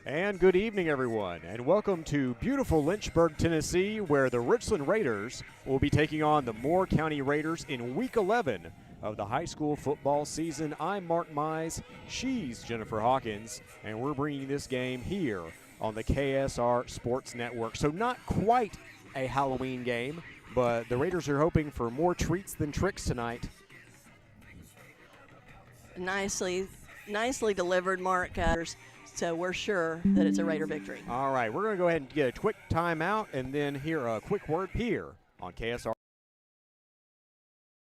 And good evening, everyone, and welcome to beautiful Lynchburg, Tennessee, where the Richland Raiders will be taking on the Moore County Raiders in Week 11 of the high school football season. I'm Mark Mize, she's Jennifer Hawkins, and we're bringing this game here on the KSR Sports Network. So not quite a Halloween game, but the Raiders are hoping for more treats than tricks tonight. Nicely delivered, Mark. So we're sure that it's a Raider victory. All right, we're going to go ahead and get a quick timeout and then hear a quick word here on KSR.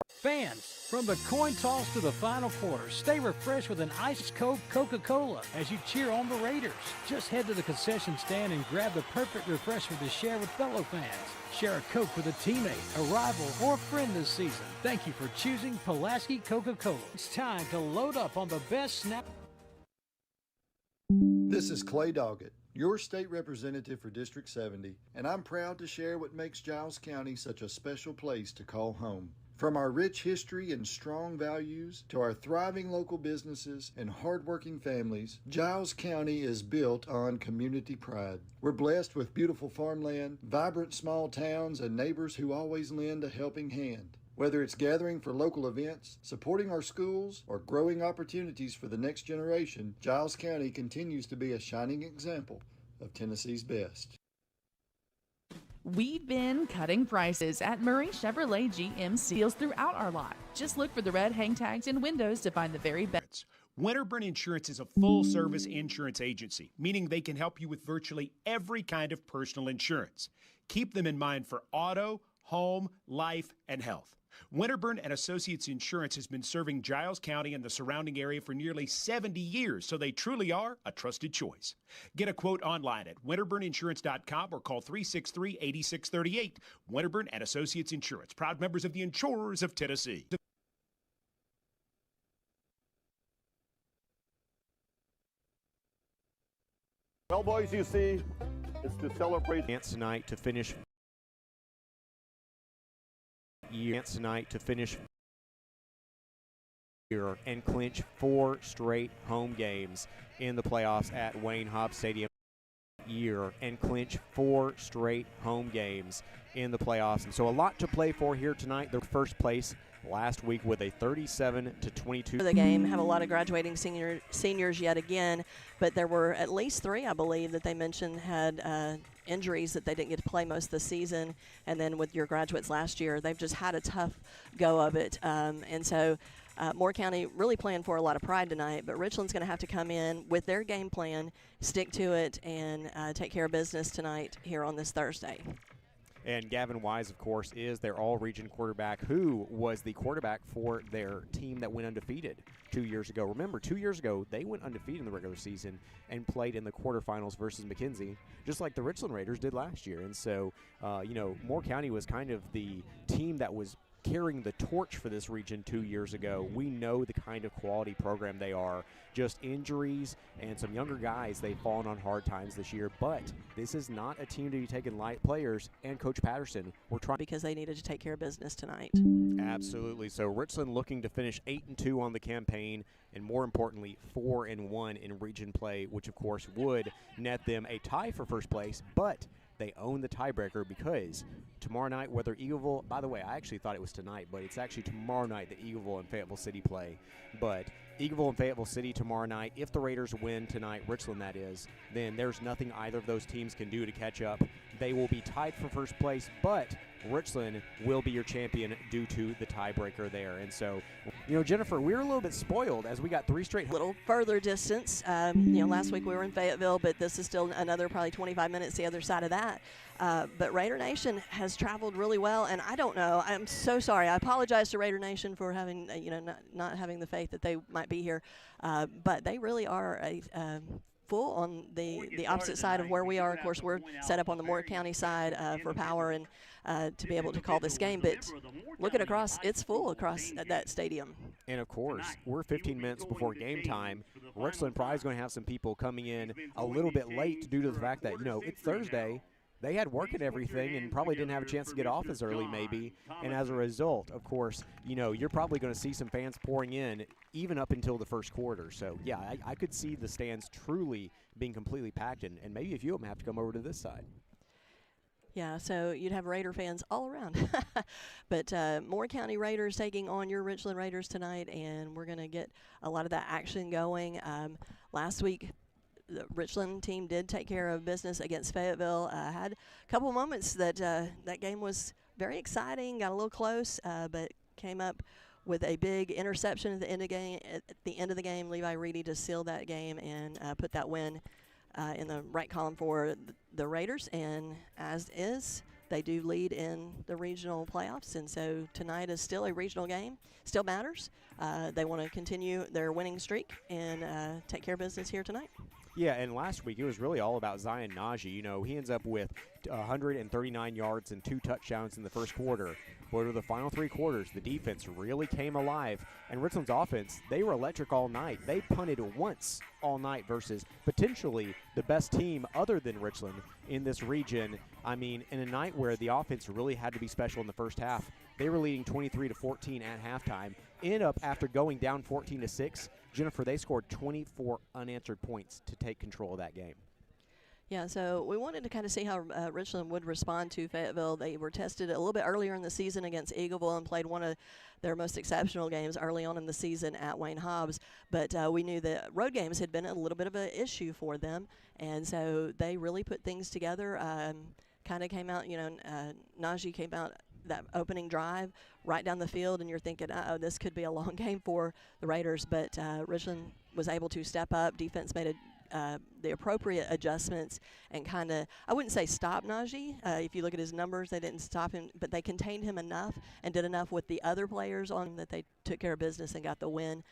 Fans, from the coin toss to the final quarter, stay refreshed with an iced cold Coca-Cola as you cheer on the Raiders. Just head to the concession stand and grab the perfect refreshment to share with fellow fans. Share a Coke with a teammate, a rival, or a friend this season. Thank you for choosing Pulaski Coca-Cola. It's time to load up on the best snap. This is Clay Doggett, your state representative for District 70, and I'm proud to share what makes Giles County such a special place to call home. From our rich history and strong values to our thriving local businesses and hardworking families, Giles County is built on community pride. We're blessed with beautiful farmland, vibrant small towns, and neighbors who always lend a helping hand. Whether it's gathering for local events, supporting our schools, or growing opportunities for the next generation, Giles County continues to be a shining example of Tennessee's best. We've been cutting prices at Murray Chevrolet GMC deals throughout our lot. Just look for the red hang tags and windows to find the very best. Winterburn Insurance is a full-service insurance agency, meaning they can help you with virtually every kind of personal insurance. Keep them in mind for auto, home, life, and health. Winterburn and Associates Insurance has been serving Giles County and the surrounding area for nearly 70 years, so they truly are a trusted choice. Get a quote online at winterburninsurance.com or call 363-8638. Winterburn and Associates Insurance, proud members of the Insurers of Tennessee. Well, boys, you see, it's to celebrate Tonight to finish year and clinch 4 straight home games in the playoffs at Wayne Hobbs Stadium and clinch 4 straight home games in the playoffs. And so a lot to play for here tonight. Their first place last week with a 37-22. The game have a lot of graduating seniors yet again, but there were at least 3, I believe, that they mentioned had injuries that they didn't get to play most of the season. And then with your graduates last year, they've just had a tough go of it. And so Moore County really playing for a lot of pride tonight, but Richland's going to have to come in with their game plan, stick to it, and take care of business tonight here on this Thursday. And Gavin Wise, of course, is their all-region quarterback who was the quarterback for their team that went undefeated 2 years ago. Remember, 2 years ago, they went undefeated in the regular season and played in the quarterfinals versus McKenzie, just like the Richland Raiders did last year. And so, Moore County was kind of the team that was carrying the torch for this region 2 years ago. We know the kind of quality program they are. Just injuries and some younger guys, they've fallen on hard times this year, but this is not a team to be taking light. Players and Coach Patterson were trying because they needed to take care of business tonight. Absolutely. So Richland looking to finish 8-2 on the campaign, and more importantly 4-1 in region play, which of course would net them a tie for first place, but they own the tiebreaker because tomorrow night, whether Eagleville, by the way, I actually thought it was tonight, but it's actually tomorrow night that Eagleville and Fayetteville City play. But Eagleville and Fayetteville City tomorrow night, if the Raiders win tonight, Richland that is, then there's nothing either of those teams can do to catch up. They will be tied for first place, but Richland will be your champion due to the tiebreaker there. And so, Jennifer, we were a little bit spoiled as we got 3 straight. A little further distance. Last week we were in Fayetteville, but this is still another probably 25 minutes the other side of that. But Raider Nation has traveled really well, and I don't know. I'm so sorry. I apologize to Raider Nation for having, not having the faith that they might be here. But they really are full on the opposite side of where we are. Of course, we're set up on the Moore County side for power and to be able to call this game. But looking across, it's full across that stadium. And, of course, we're 15 minutes before game time. Richland probably is going to have some people coming in a little bit late due to the fact that, it's Thursday. they had work and everything and probably didn't have a chance to get off as early maybe. And as a result, of course, you're probably going to see some fans pouring in even up until the first quarter. So, yeah, I could see the stands truly being completely packed, and maybe a few of them have to come over to this side. Yeah, so you'd have Raider fans all around. But Moore County Raiders taking on your Richland Raiders tonight, and we're going to get a lot of that action going. Last week, the Richland team did take care of business against Fayetteville. Had a couple of moments that that game was very exciting, got a little close, but came up with a big interception at the end of the game. Levi Reedy to seal that game and put that win in the right column for the Raiders, and as is, they do lead in the regional playoffs, and so tonight is still a regional game, still matters. They want to continue their winning streak and take care of business here tonight. Yeah, and last week it was really all about Zion Najee. He ends up with 139 yards and 2 touchdowns in the first quarter. But over the final 3 quarters, the defense really came alive. And Richland's offense, they were electric all night. They punted once all night versus potentially the best team other than Richland in this region. I mean, in a night where the offense really had to be special in the first half, they were leading 23-14 at halftime. Ended up after going down 14-6, Jennifer, they scored 24 unanswered points to take control of that game. Yeah, so we wanted to kind of see how Richland would respond to Fayetteville. They were tested a little bit earlier in the season against Eagleville and played one of their most exceptional games early on in the season at Wayne Hobbs. But we knew that road games had been a little bit of an issue for them, and so they really put things together. Kind of came out, Najee came out that opening drive right down the field, and you're thinking, uh-oh, this could be a long game for the Raiders. But Richland was able to step up. Defense made the appropriate adjustments and kind of, I wouldn't say stop Najee. If you look at his numbers, they didn't stop him, but they contained him enough and did enough with the other players on that they took care of business and got the win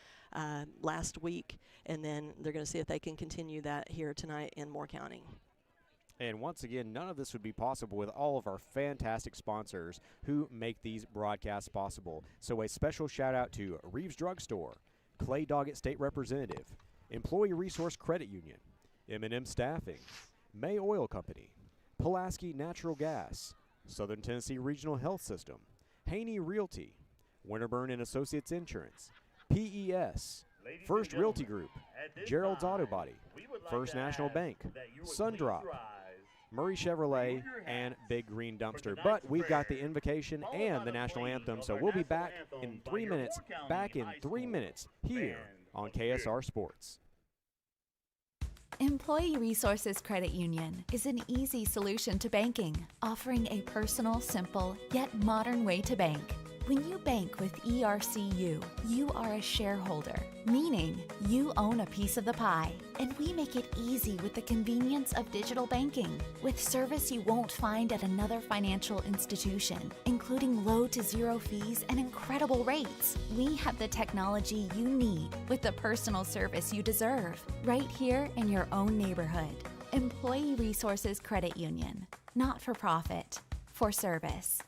last week. And then they're going to see if they can continue that here tonight in Moore County. And once again, none of this would be possible with all of our fantastic sponsors who make these broadcasts possible. So a special shout out to Reeves Drugstore, Clay Doggett State Representative, Employee Resource Credit Union, M&M Staffing, May Oil Company, Pulaski Natural Gas, Southern Tennessee Regional Health System, Haney Realty, Winterburn and Associates Insurance, PES, First Realty Group, Gerald's Auto Body, First National Bank, Sundrop, Murray Chevrolet, and Big Green Dumpster. But we've got the invocation and the national anthem, so we'll be back in 3 minutes, here on KSR Sports. Employee Resources Credit Union is an easy solution to banking, offering a personal, simple, yet modern way to bank. When you bank with ERCU, you are a shareholder, meaning you own a piece of the pie, and we make it easy with the convenience of digital banking, with service you won't find at another financial institution, including low to zero fees and incredible rates. We have the technology you need with the personal service you deserve, right here in your own neighborhood. Employee Resources Credit Union, not for profit, for service.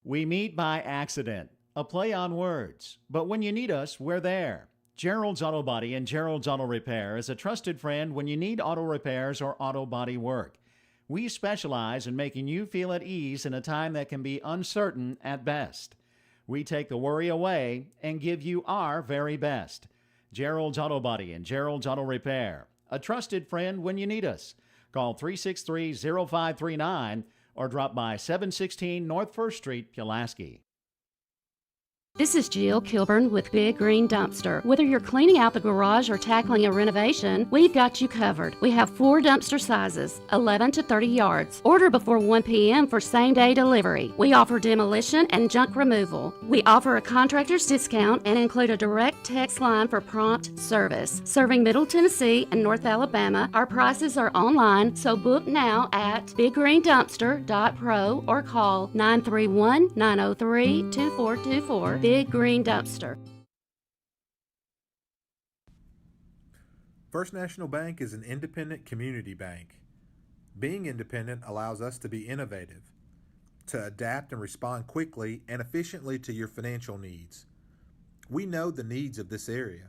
We meet by accident, a play on words, but when you need us, we're there. Gerald's Auto Body and Gerald's Auto Repair is a trusted friend when you need auto repairs or auto body work. We specialize in making you feel at ease in a time that can be uncertain at best. We take the worry away and give you our very best. Gerald's Auto Body and Gerald's Auto Repair, a trusted friend when you need us. Call 363-0539 or drop by 716 North 1st Street, Pulaski. This is Jill Kilburn with Big Green Dumpster. Whether you're cleaning out the garage or tackling a renovation, we've got you covered. We have 4 dumpster sizes, 11 to 30 yards. Order before 1 p.m. for same-day delivery. We offer demolition and junk removal. We offer a contractor's discount and include a direct text line for prompt service. Serving Middle Tennessee and North Alabama, our prices are online, so book now at biggreendumpster.pro or call 931-903-2424. Big Green Dumpster. First National Bank is an independent community bank. Being independent allows us to be innovative, to adapt and respond quickly and efficiently to your financial needs. We know the needs of this area.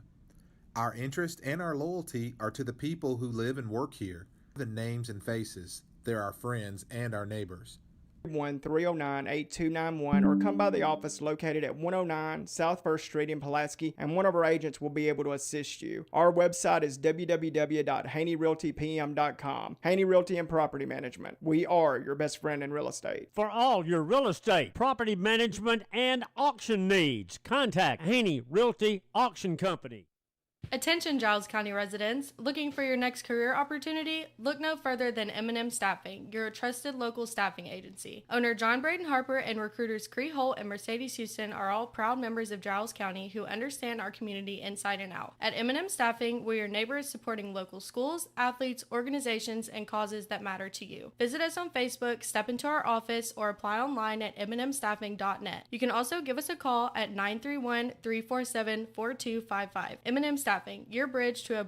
Our interest and our loyalty are to the people who live and work here, The names and faces, they're our friends and our neighbors. 1-309-8291 or come by the office located at 109 South 1st Street in Pulaski, and one of our agents will be able to assist you. Our website is www.haneyrealtypm.com. Haney Realty and Property Management. We are your best friend in real estate. For all your real estate, property management, and auction needs, contact Haney Realty Auction Company. Attention Giles County residents, looking for your next career opportunity? Look no further than M&M Staffing, your trusted local staffing agency. Owner John Braden Harper and recruiters Cree Holt and Mercedes Houston are all proud members of Giles County who understand our community inside and out. At M&M Staffing, we're your neighbors supporting local schools, athletes, organizations, and causes that matter to you. Visit us on Facebook, step into our office, or apply online at mnmstaffing.net. You can also give us a call at 931-347-4255. M&M Staffing, your bridge to a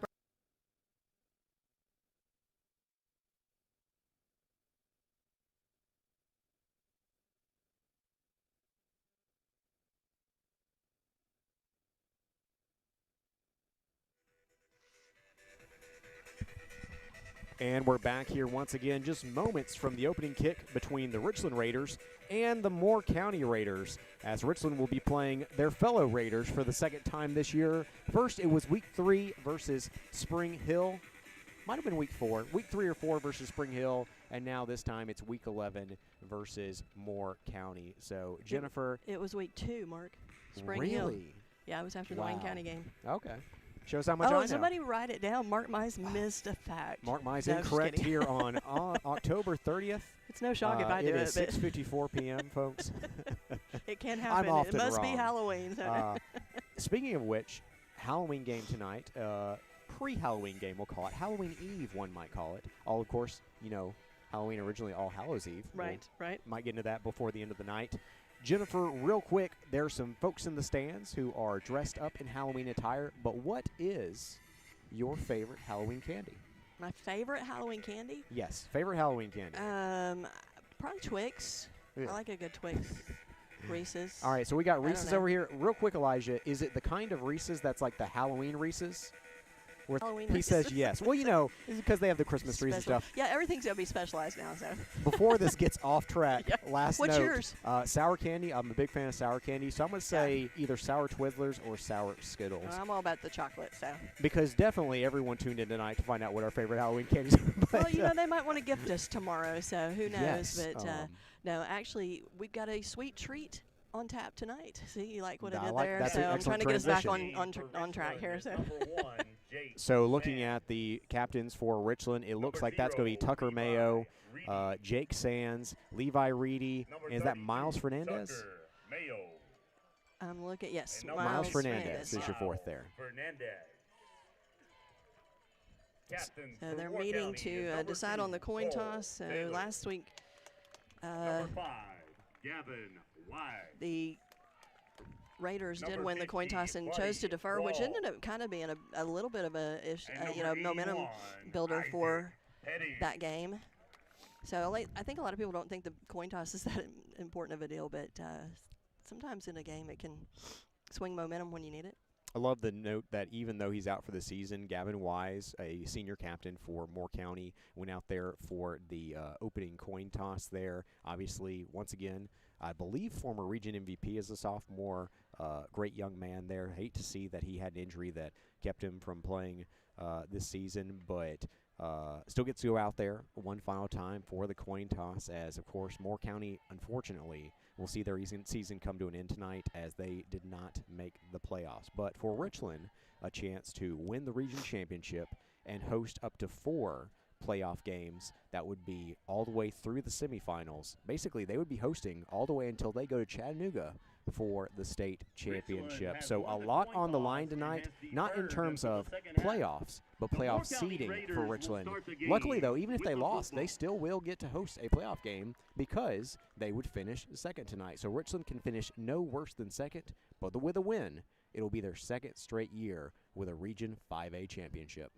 And we're back here once again, just moments from the opening kick between the Richland Raiders and the Moore County Raiders, as Richland will be playing their fellow Raiders for the second time this year. First, it was Week 3 versus Spring Hill. Might have been Week 4. Week 3 or 4 versus Spring Hill, and now this time it's Week 11 versus Moore County. So, Jennifer. It was Week 2, Mark. Spring really? Hill. Yeah, it was after the Wayne County game. Okay. Shows how much I know. Somebody write it down. Mark Mize missed a fact. Mark Mize incorrect here on October 30th. It's no shock if I do it. It is 6:54 p.m., folks. It can happen. I'm often it must wrong. be Halloween. Speaking of which, Halloween game tonight, pre-Halloween game we'll call it. Halloween Eve, one might call it. All, of course, Halloween originally All Hallows Eve. Right. Might get into that before the end of the night. Jennifer, real quick, there are some folks in the stands who are dressed up in Halloween attire, but what is your favorite Halloween candy? My favorite Halloween candy? Yes, favorite Halloween candy. Probably Twix. Yeah. I like a good Twix. Reese's. All right, so we got Reese's over here. Real quick, Elijah, is it the kind of Reese's that's like the Halloween Reese's? He says yes. Well, it's because they have the Christmas trees and stuff. Yeah, everything's going to be specialized now. So before this gets off track, last What's note. Yours? Sour candy. I'm a big fan of sour candy, so I'm going to say either sour Twizzlers or sour Skittles. I'm all about the chocolate, so. Because definitely everyone tuned in tonight to find out what our favorite Halloween candies are. Well, they might want to gift us tomorrow, so who knows. Yes, but no, actually, we've got a sweet treat on tap tonight. See, you like what I did there? That's so an I'm trying to get us back transition. on track here. So. So looking at the captains for Richland, it looks like that's going to be Tucker Mayo, Jake Sands, Levi Reedy. Is that Miles Fernandez? I'm looking, yes. Miles Fernandez is your fourth there. So they're meeting to decide on the coin toss. So last week, the Raiders did win the coin toss and chose to defer, which ended up kind of being a little bit of a momentum builder for that game. So I think a lot of people don't think the coin toss is that important of a deal, but sometimes in a game it can swing momentum when you need it. I love the note that even though he's out for the season, Gavin Wise, a senior captain for Moore County, went out there for the opening coin toss there. Obviously, once again, I believe former region MVP as a sophomore. Great young man there. Hate to see that he had an injury that kept him from playing this season, but still gets to go out there one final time for the coin toss as, of course, Moore County, unfortunately, will see their season come to an end tonight as they did not make the playoffs. But for Richland, a chance to win the region championship and host up to 4 playoff games that would be all the way through the semifinals. Basically, they would be hosting all the way until they go to Chattanooga for the state championship. So a lot on the line tonight, not in terms of playoffs, but playoff seeding for Richland. Luckily, though, even if they lost, they still will get to host a playoff game because they would finish second tonight. So Richland can finish no worse than second, but with a win, it'll be their second straight year with a Region 5A championship.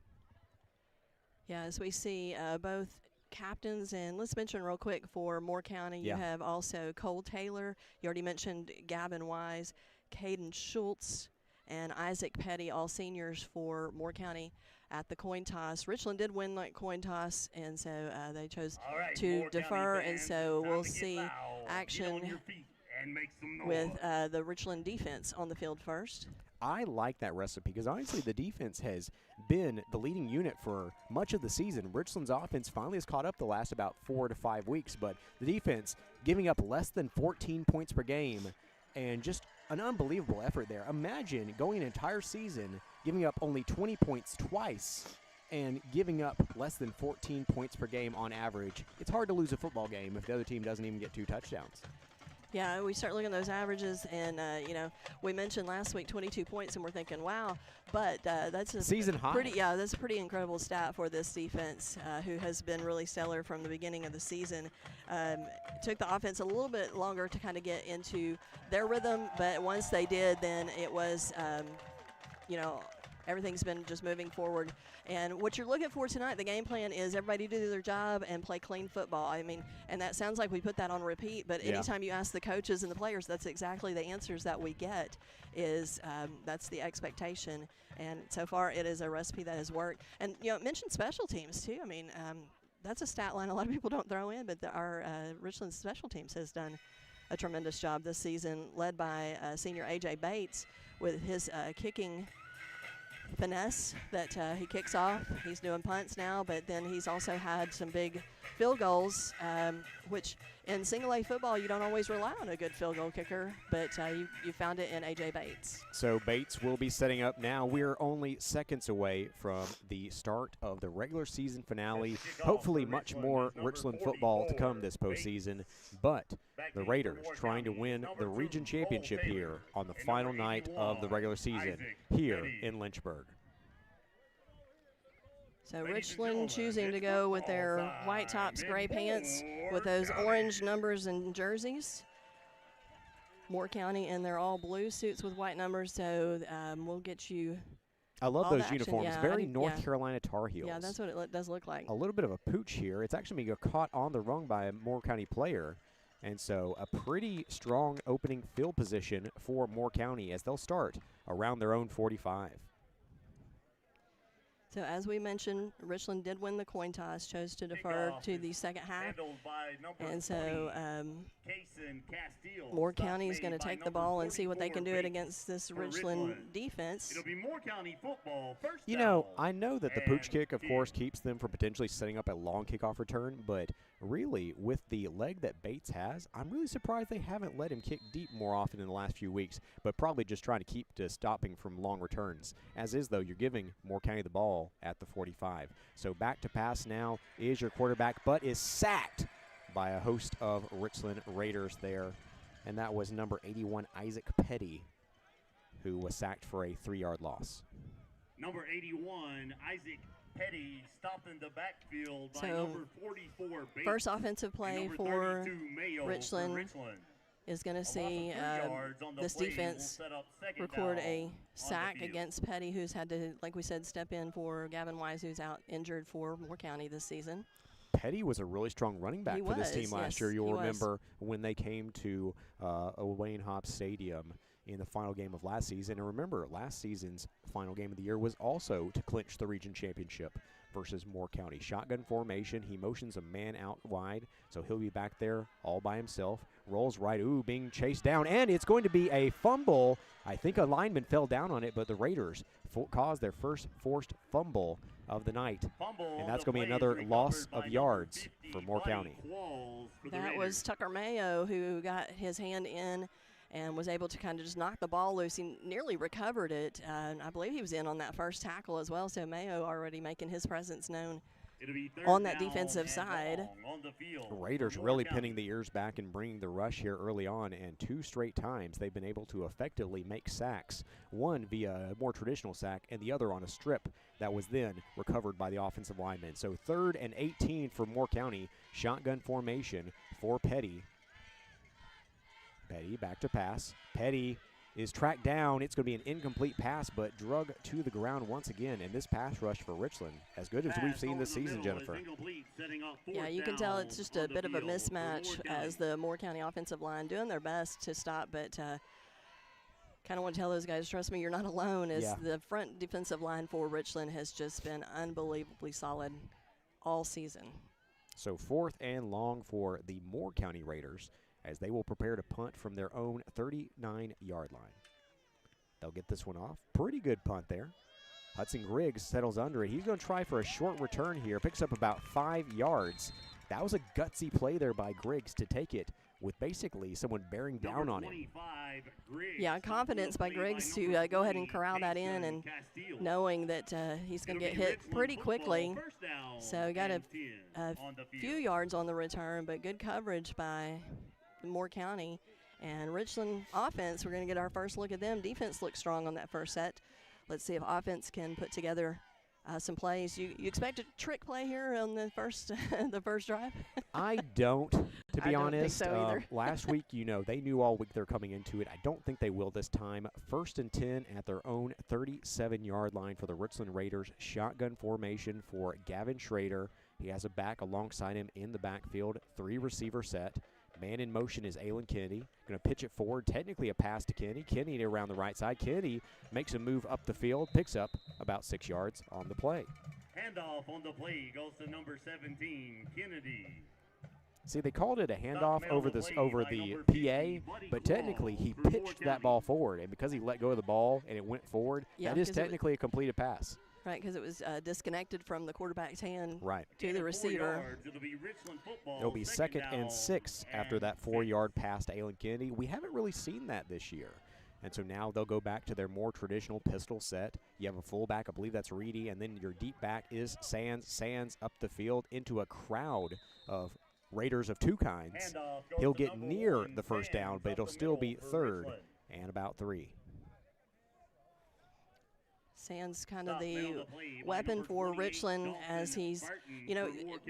Yeah, as we see both captains, and let's mention real quick for Moore County, you have also Cole Taylor. You already mentioned Gavin Wise, Caden Schultz, and Isaac Petty, all seniors for Moore County. at the coin toss. Richland did win that coin toss, and so they chose to defer, and so we'll see action with the Richland defense on the field first. I like that recipe because honestly the defense has been the leading unit for much of the season. Richland's offense finally has caught up the last about 4 to 5 weeks, but the defense giving up less than 14 points per game and just an unbelievable effort there. Imagine going an entire season giving up only 20 points twice and giving up less than 14 points per game on average. It's hard to lose a football game if the other team doesn't even get 2 touchdowns. Yeah, we start looking at those averages, and we mentioned last week 22 points, and we're thinking, wow, but that's a season high. That's a pretty incredible stat for this defense, who has been really stellar from the beginning of the season. Took the offense a little bit longer to kind of get into their rhythm, but once they did, then it was, everything's been just moving forward. And what you're looking for tonight, the game plan is everybody do their job and play clean football. I mean, and that sounds like we put that on repeat, but anytime you ask the coaches and the players, that's exactly the answers that we get is that's the expectation. And so far it is a recipe that has worked. And, mention special teams too. I mean, that's a stat line a lot of people don't throw in, but our Richland special teams has done a tremendous job this season, led by senior A.J. Bates with his kicking finesse that he kicks off. He's doing punts now, but then he's also had some big field goals, which in single A football you don't always rely on a good field goal kicker, but you found it in A.J. Bates. So Bates will be setting up now. We're only seconds away from the start of the regular season finale. Hopefully much more Richland football to come this postseason, but the Raiders trying to win the region championship here on the final night of the regular season here in Lynchburg. So Richland choosing to go with their white tops, gray pants with those orange numbers and jerseys. Moore County in their all blue suits with white numbers, so we'll get you I love those uniforms. Yeah, very North Carolina Tar Heels. Yeah, that's what it does look like. A little bit of a pooch here. It's actually being caught on the rung by a Moore County player. And so a pretty strong opening field position for Moore County as they'll start around their own 45. So as we mentioned, Richland did win the coin toss, chose to defer to the second half. And so Moore County is going to take the ball and see what they can do it against this Richland defense. It'll be Moore County football. First I know that the pooch kick, of course, keeps them from potentially setting up a long kickoff return, but really, with the leg that Bates has, I'm really surprised they haven't let him kick deep more often in the last few weeks, but probably just trying to keep to stopping from long returns. As is, though, you're giving Moore County the ball at the 45. So back to pass now is your quarterback, but is sacked by a host of Richland Raiders there, and that was number 81, Isaac Petty, who was sacked for a 3-yard loss. Number 81, Isaac Petty stopped in the backfield by So, number 44. Bates, first offensive play and for 32, Mayo Richland, for Richland. is going to see this defense record a sack against Petty, who's had to, like we said, step in for Gavin Wise, who's out injured for Moore County this season. Petty was a really strong running back for this team last year. You'll remember when they came to Wayne Hobbs Stadium in the final game of last season. And remember, last season's final game of the year was also to clinch the region championship versus Moore County. Shotgun formation. He motions a man out wide, so he'll be back there all by himself. Rolls right. Being chased down, and it's going to be a fumble. I think a lineman fell down on it, but the Raiders caused their first forced fumble of the night, and that's going to be another loss of yards for Moore County. That was Tucker Mayo, who got his hand in and was able to kind of just knock the ball loose. He nearly recovered it. And I believe he was in on that first tackle as well, so Mayo already making his presence known on that defensive side. Raiders really pinning the ears back and bringing the rush here early on, and 2 straight times they've been able to effectively make sacks, one via a more traditional sack and the other on a strip that was then recovered by the offensive lineman. So 3rd and 18 for Moore County. Shotgun formation for Petty. Petty back to pass. Petty is tracked down. It's going to be an incomplete pass, but drug to the ground once again. And this pass rush for Richland, as good as we've seen this season, Jennifer. Yeah, you can tell it's just a bit of a mismatch as the Moore County offensive line doing their best to stop, but Kind of want to tell those guys, trust me, you're not alone, as the front defensive line for Richland has just been unbelievably solid all season. So 4th and long for the Moore County Raiders as they will prepare to punt from their own 39-yard line. They'll get this one off. Pretty good punt there. Hudson Griggs settles under it. He's going to try for a short return here. Picks up about 5 yards. That was a gutsy play there by Griggs to take it with basically someone bearing down on him. Yeah, confidence by Griggs to go ahead and corral that in, and knowing that he's going to get hit pretty quickly. So got a few yards on the return, but good coverage by Moore County. And Richland offense, we're going to get our first look at them. Defense looks strong on that first set. Let's see if offense can put together some plays. You expect a trick play here on the first the first drive? I don't, to be honest. I don't think so either. Last week, they knew all week they're coming into it. I don't think they will this time. 1st and 10 at their own 37-yard line for the Richland Raiders. Shotgun formation for Gavin Schrader. He has a back alongside him in the backfield. 3-receiver set. Man in motion is Aylin Kennedy. Going to pitch it forward. Technically a pass to Kennedy. Kennedy around the right side. Kennedy makes a move up the field. Picks up about 6 yards on the play. Handoff on the play goes to number 17, Kennedy. See, they called it a handoff over the PA, but technically he pitched that ball forward. And because he let go of the ball and it went forward, that is technically a completed pass. Right, because it was disconnected from the quarterback's hand right to the receiver. It'll be 2nd and 6 after that 4-yard pass to Aylin Kennedy. We haven't really seen that this year. And so now they'll go back to their more traditional pistol set. You have a fullback, I believe that's Reedy, and then your deep back is Sands. Sands up the field into a crowd of Raiders of two kinds. He'll get near the first down, but it'll still be 3rd and about 3. Sands kind of the weapon for Richland, as he's,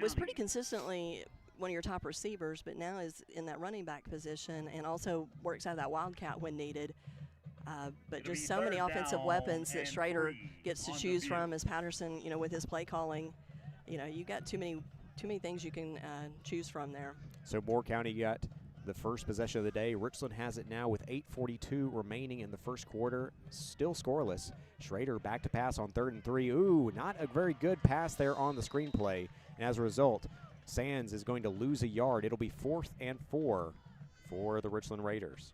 was pretty consistently one of your top receivers, but now is in that running back position and also works out of that wildcat when needed. But just so many offensive weapons that Schrader gets to choose from, as Patterson, with his play calling. You got too many things you can choose from there. So Moore County got the first possession of the day. Richland has it now with 8:42 remaining in the first quarter. Still scoreless. Schrader back to pass on 3rd and 3. Ooh, not a very good pass there on the screenplay. And as a result, Sands is going to lose a yard. It'll be 4th and 4 for the Richland Raiders.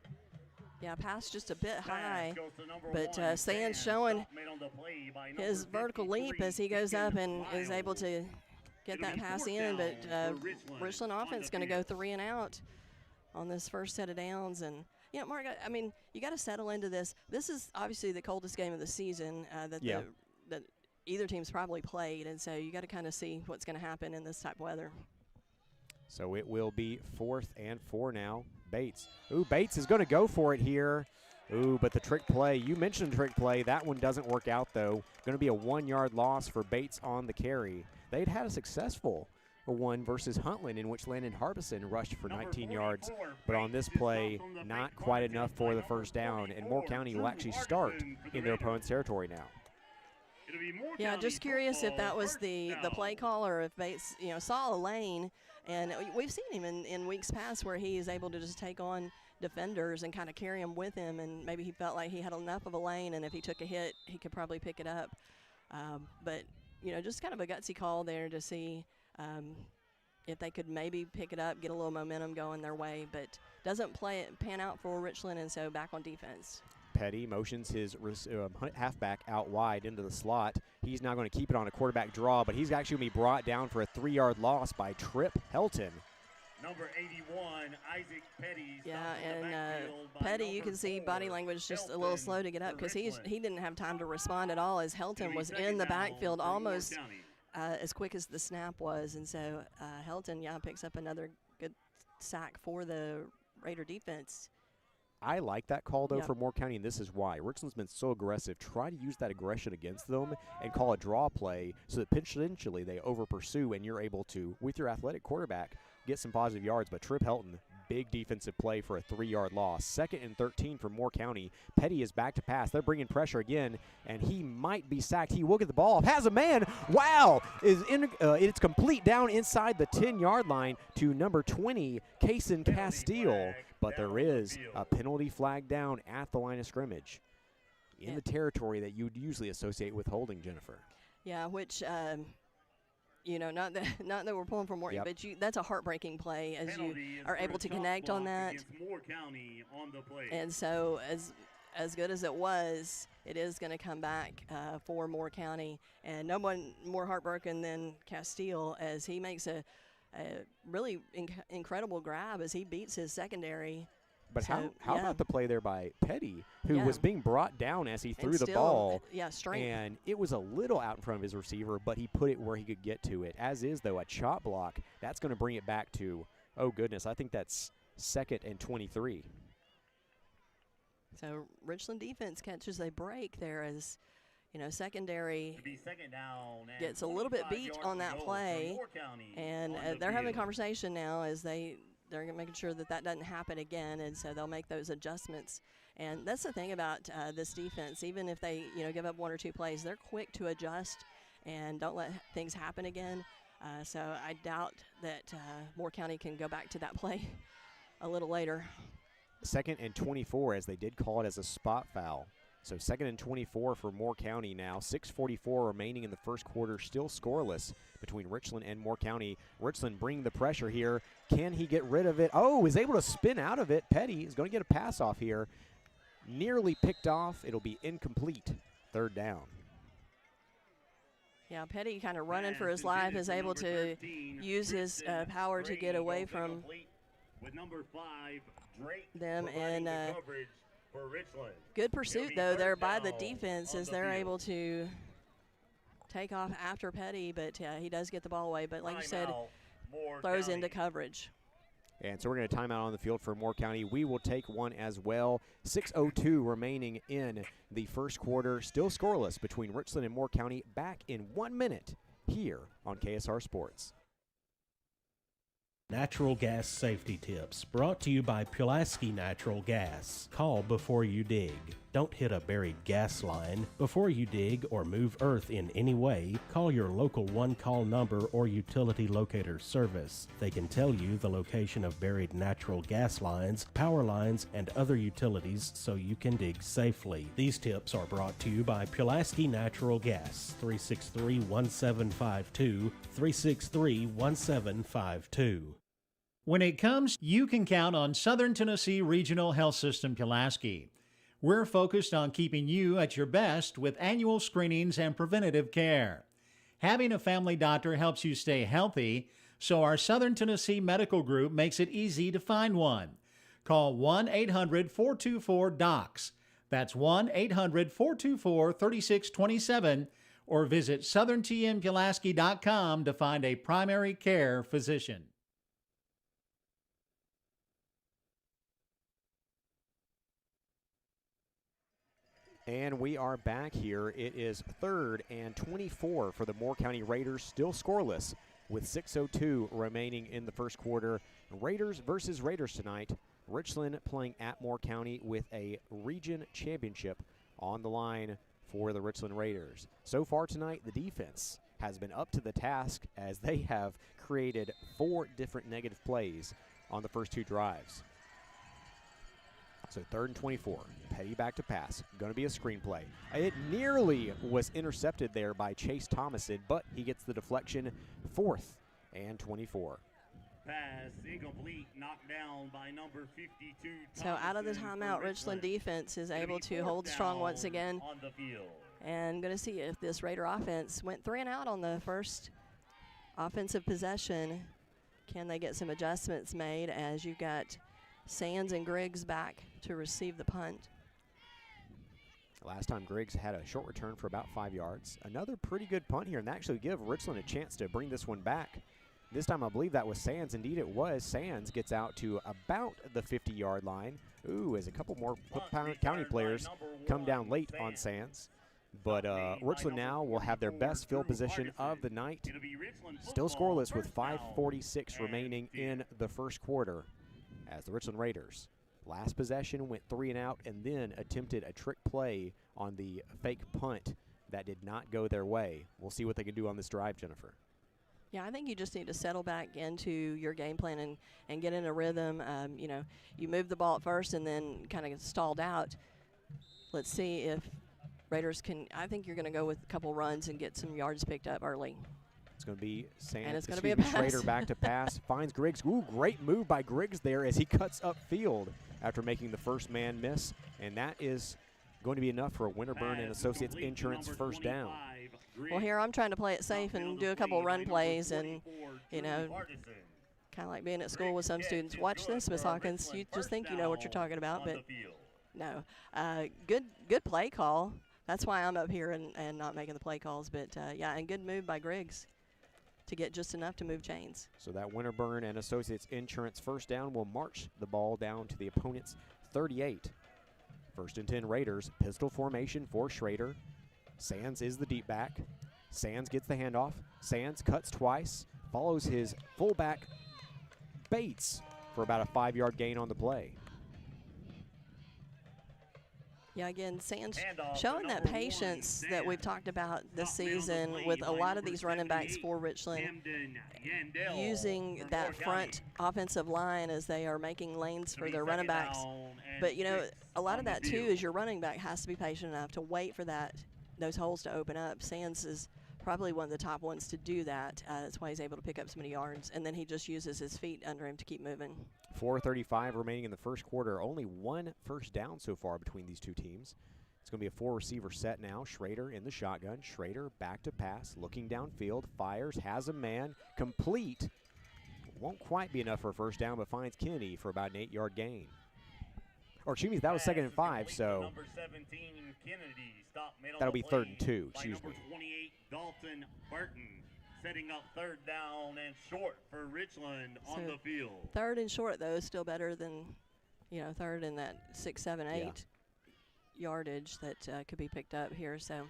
Yeah, pass just a bit high, but Sands showing his vertical leap as he goes up and is able to get that pass in. But Richland offense going to go 3 and out on this first set of downs. And Mark, I mean, you got to settle into this. This is obviously the coldest game of the season that either team's probably played, and so you got to kind of see what's going to happen in this type of weather. So it will be 4th and 4 now. Bates. Ooh, Bates is going to go for it here. Ooh, but the trick play, you mentioned trick play. That one doesn't work out, though. Going to be a 1-yard loss for Bates on the carry. They'd had a successful one versus Huntland, in which Landon Harbison rushed for 19 yards. But on this play, not quite enough for the first down, and Moore County will actually start in their opponent's territory now. Yeah, just curious if that was the play call or if Bates, saw a lane. And we've seen him in weeks past where he is able to just take on defenders and kind of carry them with him, and maybe he felt like he had enough of a lane, and if he took a hit, he could probably pick it up. But, just kind of a gutsy call there to see if they could maybe pick it up, get a little momentum going their way, but doesn't pan out for Richland, and so back on defense. Petty motions his halfback out wide into the slot. He's now going to keep it on a quarterback draw, but he's actually going to be brought down for a 3-yard loss by Tripp Helton. Number 81, Isaac Petty. Yeah, and Petty, you can see body language just a little slow to get up because he didn't have time to respond at all, as Helton was in the backfield almost as quick as the snap was. And so Helton, picks up another good sack for the Raider defense. I like that call, though, for Moore County, and this is why. Richland's been so aggressive. Try to use that aggression against them and call a draw play so that potentially they over-pursue and you're able to, with your athletic quarterback, get some positive yards. But Tripp Helton big defensive play for a 3-yard loss. 2nd and 13 for Moore County. Petty is back to pass. They're bringing pressure again, and he might be sacked. He will get the ball. Has a man. Wow. It's complete down inside the 10-yard line to number 20, Kason Castile. But there is a penalty flag down at the line of scrimmage in the territory that you'd usually associate with holding, Jennifer. Yeah, which not that we're pulling for more, but that's a heartbreaking play as you are able to connect on that. And so as good as it was, it is going to come back for Moore County. And no one more heartbroken than Castile as he makes a really incredible grab as he beats his secondary. But how about the play there by Petty, who was being brought down as he threw the ball? Strength. And it was a little out in front of his receiver, but he put it where he could get to it. As is, though, a chop block. That's going to bring it back to, oh, goodness, I think that's 2nd and 23. So Richland defense catches a break there as, secondary gets a little bit beat on that play. And they're having a conversation now as they're making sure that doesn't happen again, and so they'll make those adjustments. And that's the thing about this defense. Even if they, give up 1 or 2 plays, they're quick to adjust and don't let things happen again. So I doubt that Moore County can go back to that play a little later. 2nd and 24, as they did call it as a spot foul. So 2nd and 24 for Moore County now. 6:44 remaining in the first quarter, still scoreless between Richland and Moore County. Richland bring the pressure here. Can he get rid of it? Oh, is able to spin out of it. Petty is going to get a pass off here. Nearly picked off. It'll be incomplete. 3rd down. Yeah, Petty kind of running for his life is able to use his power to get away from them. And good pursuit, though, there by the defense as they're able to take off after Petty, but he does get the ball away. But like you said, throws into coverage. And so we're going to time out on the field for Moore County. We will take one as well. 6:02 remaining in the first quarter. Still scoreless between Richland and Moore County. Back in 1 minute here on KSR Sports. Natural gas safety tips brought to you by Pulaski Natural Gas. Call before you dig. Don't hit a buried gas line. Before you dig or move earth in any way, call your local one-call number or utility locator service. They can tell you the location of buried natural gas lines, power lines, and other utilities so you can dig safely. These tips are brought to you by Pulaski Natural Gas, 363-1752, 363-1752. When it comes, you can count on Southern Tennessee Regional Health System Pulaski. We're focused on keeping you at your best with annual screenings and preventative care. Having a family doctor helps you stay healthy, so our Southern Tennessee Medical Group makes it easy to find one. Call 1-800-424-DOCS. That's 1-800-424-3627, or visit southerntmpulaski.com to find a primary care physician. And we are back here. It is 3rd and 24 for the Moore County Raiders, still scoreless with 6:02 remaining in the first quarter. Raiders versus Raiders tonight. Richland playing at Moore County with a region championship on the line for the Richland Raiders. So far tonight, the defense has been up to the task as they have created 4 different negative plays on the first 2 drives. So 3rd and 24. Petty back to pass. Going to be a screenplay. It nearly was intercepted there by Chase Thomason, but he gets the deflection. 4th and 24. Pass incomplete, knocked down by number 52. So out of the timeout, Richland defense is able to hold strong once again. On the field. And going to see if this Raider offense went 3 and out on the first offensive possession. Can they get some adjustments made as you've got Sands and Griggs back to receive the punt? Last time Griggs had a short return for about 5 yards. Another pretty good punt here, and actually give Richland a chance to bring this one back. This time I believe that was Sands. Indeed it was. Sands gets out to about the 50-yard line. Ooh, as a couple more County players come down late on Sands. But Richland now will have their best field position of the night. Still scoreless with 5:46 remaining in the first quarter. as the Richland Raiders. Last possession went 3 and out and then attempted a trick play on the fake punt that did not go their way. We'll see what they can do on this drive, Jennifer. Yeah, I think you just need to settle back into your game plan and get in a rhythm. You know, you moved the ball at first and then kind of stalled out. Let's see if Raiders can. I think you're going to go with a couple runs and get some yards picked up early. It's going to be And it's going to be a pass. Schrader back to pass, finds Griggs. Ooh, great move by Griggs there as he cuts upfield after making the first man miss. And that is going to be enough for a Winterburn and Associates Insurance first down. Well, here I'm trying to play it safe and do a couple run plays and, you know, kind of like being at school with some students. Watch this, Miss Hawkins. You just think you know what you're talking about, but no. Good play call. That's why I'm up here and not making the play calls. But, yeah, and good move by Griggs to get just enough to move chains. So that Winterburn and Associates Insurance first down will march the ball down to the opponent's 38. First and 10 Raiders, pistol formation for Schrader. Sands is the deep back. Sands gets the handoff. Sands cuts twice, follows his fullback Bates for about a 5-yard gain on the play. Yeah, again, Sands showing that patience that we've talked about this season with a lot of these running backs for Richland, using that front offensive line as they are making lanes for their running backs. But, you know, a lot of that, too, is your running back has to be patient enough to wait for those holes to open up. Sands is probably one of the top ones to do that. That's why he's able to pick up so many yards. And then he just uses his feet under him to keep moving. 4:35 remaining in the first quarter. Only one first down so far between these two teams. It's going to be a 4-receiver set now. Schrader in the shotgun. Schrader back to pass, looking downfield, fires, has a man, complete. Won't quite be enough for a first down, but finds Kennedy for about an 8-yard gain. Or excuse me, that was 2nd and 5, so that'll be 3rd and 2, excuse me. 28, Dalton Burton, setting up 3rd down and short for Richland on the field. 3rd and short, though, is still better than, you know, 3rd and that 6, 7, 8 yardage that could be picked up here. So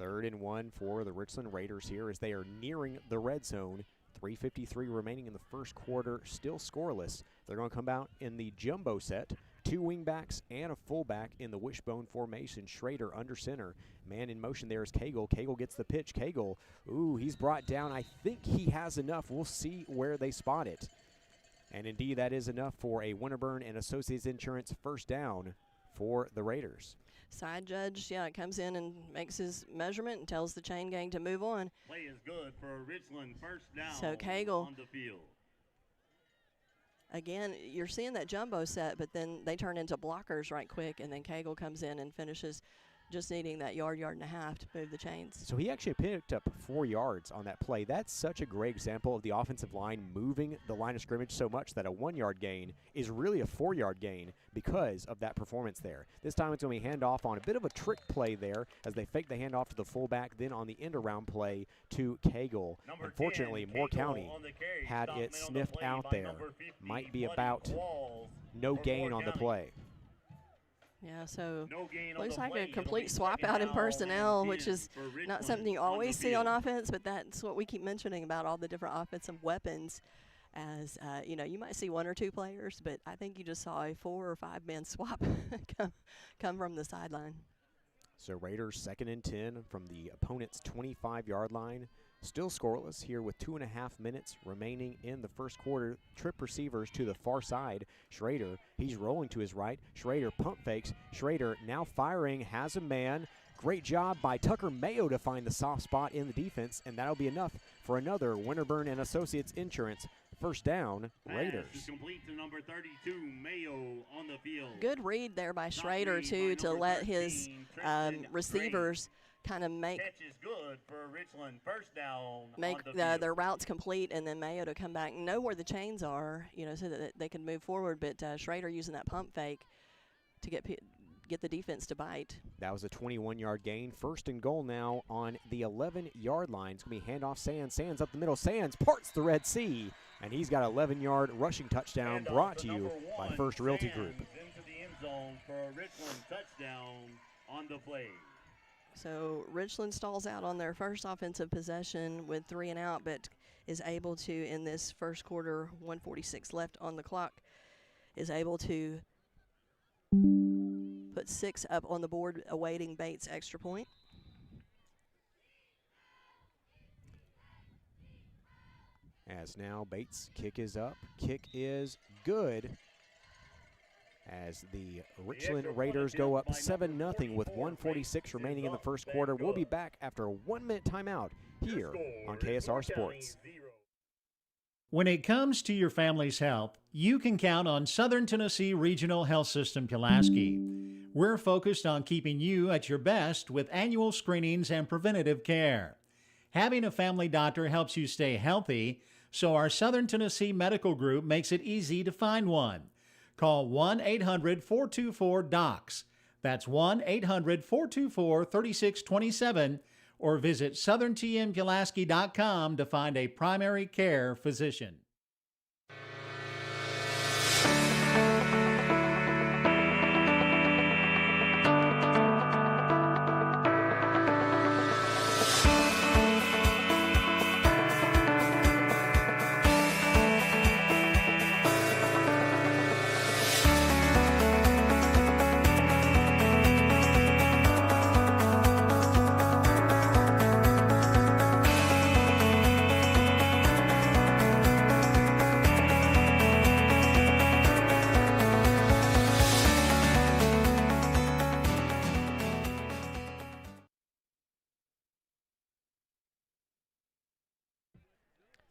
3rd and 1 for the Richland Raiders here as they are nearing the red zone. 3:53 remaining in the first quarter, still scoreless. They're going to come out in the jumbo set. 2 wingbacks and a fullback in the wishbone formation. Schrader under center. Man in motion there is Cagle. Cagle gets the pitch. Cagle, ooh, he's brought down. I think he has enough. We'll see where they spot it. And indeed, that is enough for a Winterburn and Associates Insurance first down for the Raiders. Side judge, comes in and makes his measurement and tells the chain gang to move on. Play is good for a Richland first down so Cagle on the field. Again, you're seeing that jumbo set, but then they turn into blockers right quick, and then Cagle comes in and finishes just needing that yard and a half to move the chains. So he actually picked up 4 yards on that play. That's such a great example of the offensive line moving the line of scrimmage so much that a 1-yard gain is really a 4-yard gain because of that performance there. This time it's going to be handoff on a bit of a trick play there as they fake the handoff to the fullback, then on the end-around play to Cagle. Unfortunately, Moore County had it sniffed out there. Might be about no gain on the play. Yeah, so looks like a complete swap out in personnel, which is not something you always see on offense, but that's what we keep mentioning about all the different offensive weapons. As, you know, you might see 1 or 2 players, but I think you just saw a 4 or 5-man swap come from the sideline. So Raiders 2nd and 10 from the opponent's 25-yard line. Still scoreless here with 2.5 minutes remaining in the first quarter. Trip receivers to the far side. Schrader, he's rolling to his right. Schrader pump fakes. Schrader now firing, has a man. Great job by Tucker Mayo to find the soft spot in the defense, and that'll be enough for another Winterburn and Associates Insurance first down, Raiders. Complete to number 32, Mayo on the field. Good read there by Schrader, too, to let his receivers kind of make first down their routes complete, and then Mayo to come back and know where the chains are, you know, so that they can move forward. But Schrader using that pump fake to get the defense to bite. That was a 21-yard gain. 1st and goal now on the 11-yard line. It's going to be handoff Sands. Sands up the middle. Sands parts the Red Sea, and he's got an 11-yard rushing touchdown brought to you by First Realty Group. Into the end zone for a Richland touchdown on the play. So Richland stalls out on their first offensive possession with 3 and out, but is able to, in this first quarter, 1:46 left on the clock, is able to put 6 up on the board, awaiting Bates' extra point. As now Bates' kick is up. Kick is good. As the Richland Raiders go up 7-0 with 1:46 remaining in the first quarter. We'll be back after a 1-minute timeout here on KSR Sports. When it comes to your family's health, you can count on Southern Tennessee Regional Health System Pulaski. We're focused on keeping you at your best with annual screenings and preventative care. Having a family doctor helps you stay healthy, so our Southern Tennessee Medical Group makes it easy to find one. Call 1-800-424-DOCS. That's 1-800-424-3627, or visit southerntmpulaski.com to find a primary care physician.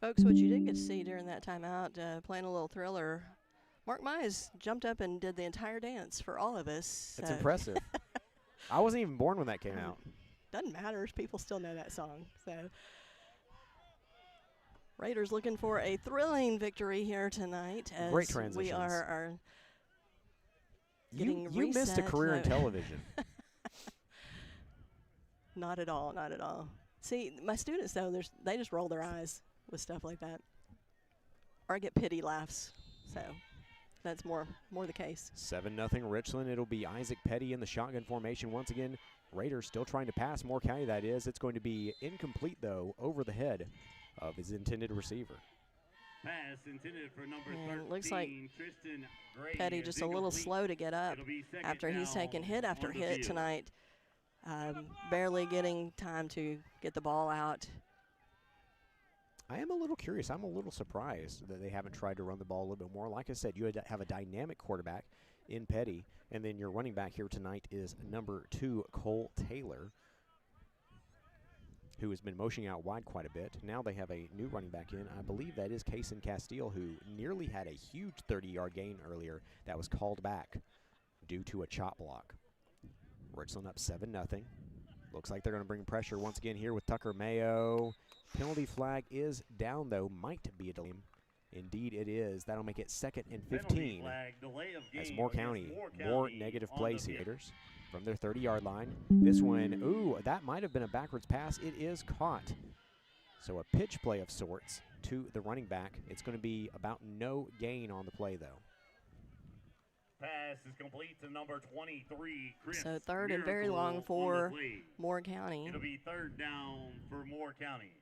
Folks, what you did get to see during that timeout, playing a little thriller, Mark Mize jumped up and did the entire dance for all of us. That's impressive. I wasn't even born when that came out. Doesn't matter. People still know that song. So Raiders looking for a thrilling victory here tonight. As Great transitions. We are getting you missed a career in television. Not at all. Not at all. See, my students, though, they just roll their eyes with stuff like that. Or I get pity laughs. So that's more the case. 7-0 Richland. It'll be Isaac Petty in the shotgun formation once again. Raiders still trying to pass. Moore County, that is. It's going to be incomplete, though, over the head of his intended receiver. Pass intended for number 13. Looks like Tristan Gray Petty just a little slow to get up after he's taken hit after hit tonight. Barely getting time to get the ball out. I am a little curious. I'm a little surprised that they haven't tried to run the ball a little bit more. Like I said, you have a dynamic quarterback in Petty, and then your running back here tonight is number 2, Cole Taylor, who has been motioning out wide quite a bit. Now they have a new running back in. I believe that is Kaysen Castile, who nearly had a huge 30-yard gain earlier that was called back due to a chop block. Richland up 7-0. Looks like they're going to bring pressure once again here with Tucker Mayo. Penalty flag is down, though. Might be a delay. Indeed, it is. That'll make it 2nd and 15. As Moore County, more negative plays here from their 30-yard line. This one, ooh, that might have been a backwards pass. It is caught. So a pitch play of sorts to the running back. It's going to be about no gain on the play, though. Pass is complete to number 23, Chris. So third and very long for Moore County. It'll be 3rd down for Moore County.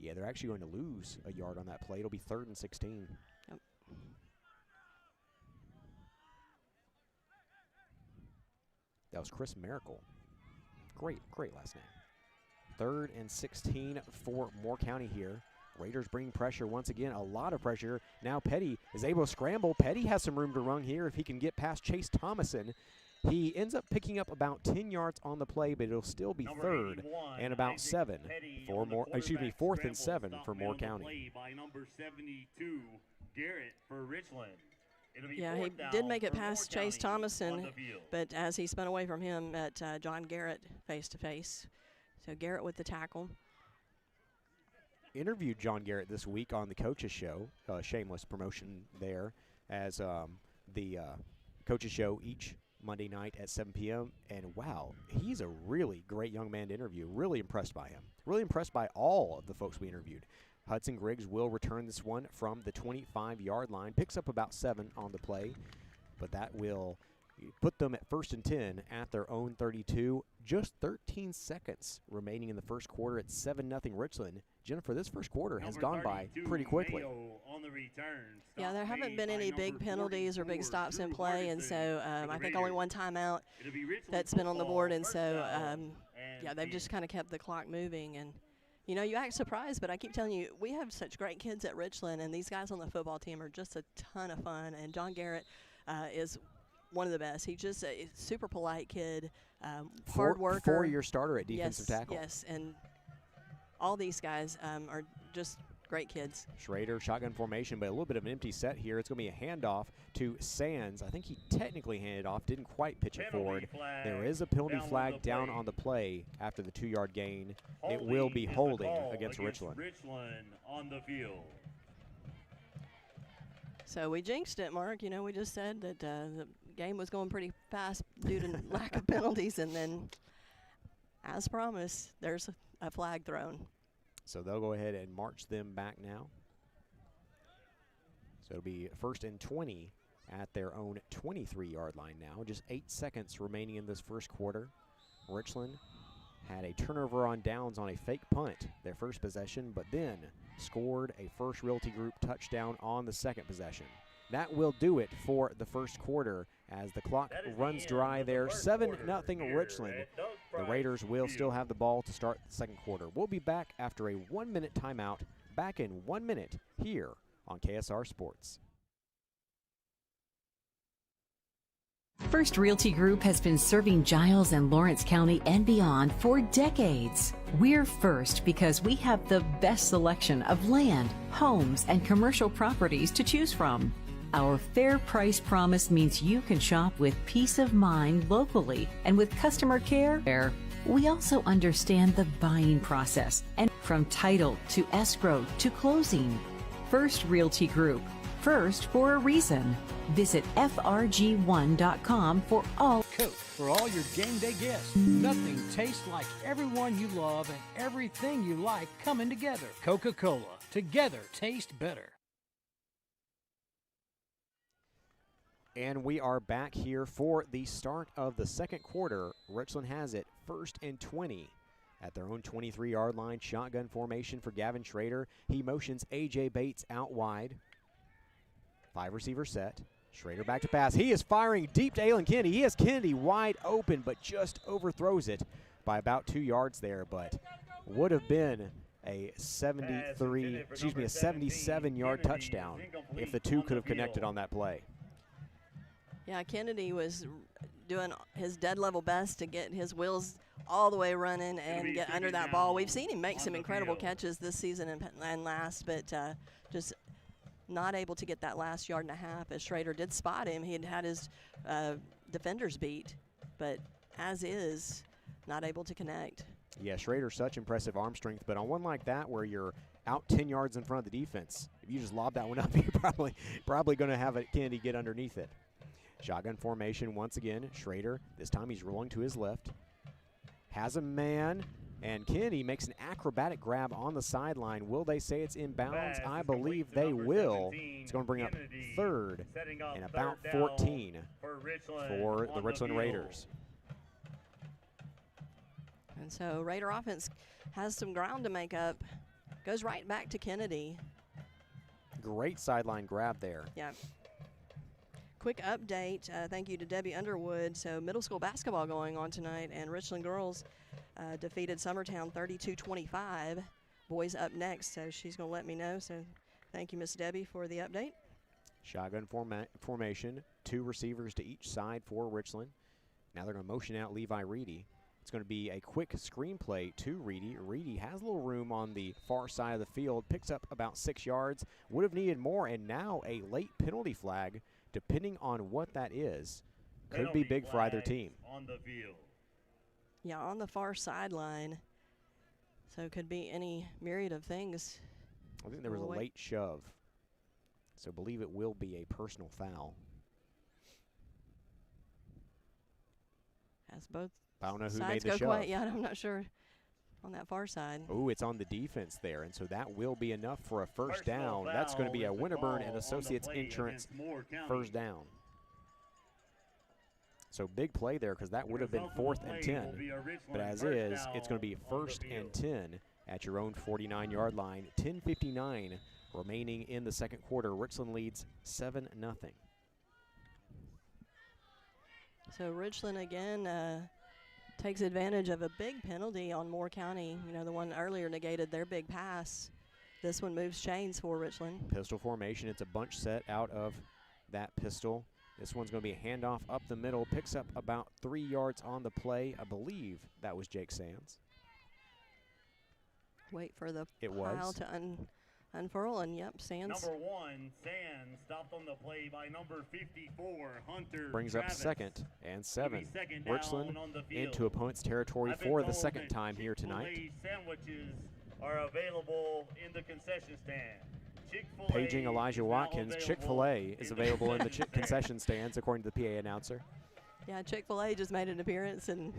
Yeah, they're actually going to lose a yard on that play. It'll be 3rd and 16. Yep. That was Chris Miracle. Great last name. 3rd and 16 for Moore County here. Raiders bring pressure once again, a lot of pressure. Now Petty is able to scramble. Petty has some room to run here if he can get past Chase Thomason. He ends up picking up about 10 yards on the play, but it'll still be 3rd and about 7 for Moore. Excuse me, 4th and 7 for Moore County. By number 72, Garrett for Richland. Yeah, he did make it past Chase Thomason, but as he spun away from him, at John Garrett face to face. So Garrett with the tackle. Interviewed John Garrett this week on the Coaches Show, shameless promotion there, as the Coaches Show each Monday night at 7 p.m. And wow, he's a really great young man to interview. Really impressed by him. Really impressed by all of the folks we interviewed. Hudson Griggs will return this one from the 25-yard line. Picks up about 7 on the play, but that will You put them at 1st and 10 at their own 32. Just 13 seconds remaining in the first quarter at 7-0 Richland. Jennifer, this first quarter has gone by pretty quickly. On the return. Yeah, there haven't been any big penalties or big stops in play, and so I think only one timeout that's been on the board, and so yeah, they've just kind of kept the clock moving. And you know, you act surprised, but I keep telling you, we have such great kids at Richland, and these guys on the football team are just a ton of fun. And John Garrett is one of the best. He's just a super polite kid, hard worker. Four-year starter at defensive tackle. Yes, and all these guys are just great kids. Schrader, shotgun formation, but a little bit of an empty set here. It's going to be a handoff to Sands. I think he technically handed off, didn't quite pitch it forward. There is a penalty flag down on the play after the 2-yard gain. It will be holding against Richland. Richland on the field. So we jinxed it, Mark. You know, we just said that the game was going pretty fast due to lack of penalties, and then, as promised, there's a flag thrown. So they'll go ahead and march them back now. So it'll be 1st and 20 at their own 23-yard line now. Just 8 seconds remaining in this first quarter. Richland had a turnover on downs on a fake punt, their first possession, but then scored a First Realty Group touchdown on the second possession. That will do it for the first quarter as the clock runs dry there. 7-0 Richland. The Raiders will still have the ball to start the second quarter. We'll be back after a 1-minute timeout, back in 1 minute here on KSR Sports. First Realty Group has been serving Giles and Lawrence County and beyond for decades. We're first because we have the best selection of land, homes, and commercial properties to choose from. Our fair price promise means you can shop with peace of mind locally and with customer care. We also understand the buying process, and from title to escrow to closing. First Realty Group. First for a reason. Visit frg1.com for all. Coke for all your game day guests. Nothing tastes like everyone you love and everything you like coming together. Coca-Cola. Together taste better. And we are back here for the start of the second quarter. Richland has it 1st and 20 at their own 23-yard line. Shotgun formation for Gavin Schrader. He motions A.J. Bates out wide. 5-receiver set. Schrader back to pass. He is firing deep to Aylin Kennedy. He has Kennedy wide open, but just overthrows it by about 2 yards there, but would have been a 77-yard touchdown if the two could have connected on that play. Yeah, Kennedy was doing his dead level best to get his wheels all the way running and get under that ball. We've seen him make some incredible catches this season and last, but just not able to get that last yard and a half as Schrader did spot him. He had his defenders beat, but as is, not able to connect. Yeah, Schrader's such impressive arm strength, but on one like that where you're out 10 yards in front of the defense, if you just lob that one up, you're probably going to have Kennedy get underneath it. Shotgun formation once again. Schrader, this time he's rolling to his left. Has a man, and Kennedy makes an acrobatic grab on the sideline. Will they say it's inbounds? I believe they will. It's going to bring up third and about 14 for the Richland Raiders. And so Raider offense has some ground to make up. Goes right back to Kennedy. Great sideline grab there. Yeah. Quick update, thank you to Debbie Underwood. So middle school basketball going on tonight, and Richland girls defeated Summertown 32-25. Boys up next, so she's going to let me know. So thank you, Miss Debbie, for the update. Shotgun formation, 2 receivers to each side for Richland. Now they're going to motion out Levi Reedy. It's going to be a quick screenplay to Reedy. Reedy has a little room on the far side of the field, picks up about 6 yards, would have needed more, and now a late penalty flag. Depending on what that is, could be big for either team. On the field. Yeah, on the far sideline. So it could be any myriad of things. I think there was a late shove. So believe it will be a personal foul. As both I don't know who sides made the shove. Yeah, I'm not sure on that far side. Oh, it's on the defense there, and so that will be enough for a first down. That's going to be a Winterburn and Associates Insurance first down. So big play there because that would have been 4th and 10. But as is, it's going to be 1st and 10 at your own 49-yard line. 10:59 remaining in the second quarter. Richland leads 7-0. So Richland again takes advantage of a big penalty on Moore County. You know, the one earlier negated their big pass. This one moves chains for Richland. Pistol formation. It's a bunch set out of that pistol. This one's going to be a handoff up the middle. Picks up about 3 yards on the play. I believe that was Jake Sands. Wait for the pile to unfurl, and yep, Sands. Number 1, Sands, stopped on the play by number 54, Hunter Brings Travis. up 2nd and 7. Second down Richland on the field. into opponent's territory for the second time here tonight. Chick-fil-A sandwiches are available in the concession stand. Chick-fil-A Paging Elijah Watkins, Chick-fil-A is available in the concession stands, according to the PA announcer. Yeah, Chick-fil-A just made an appearance, and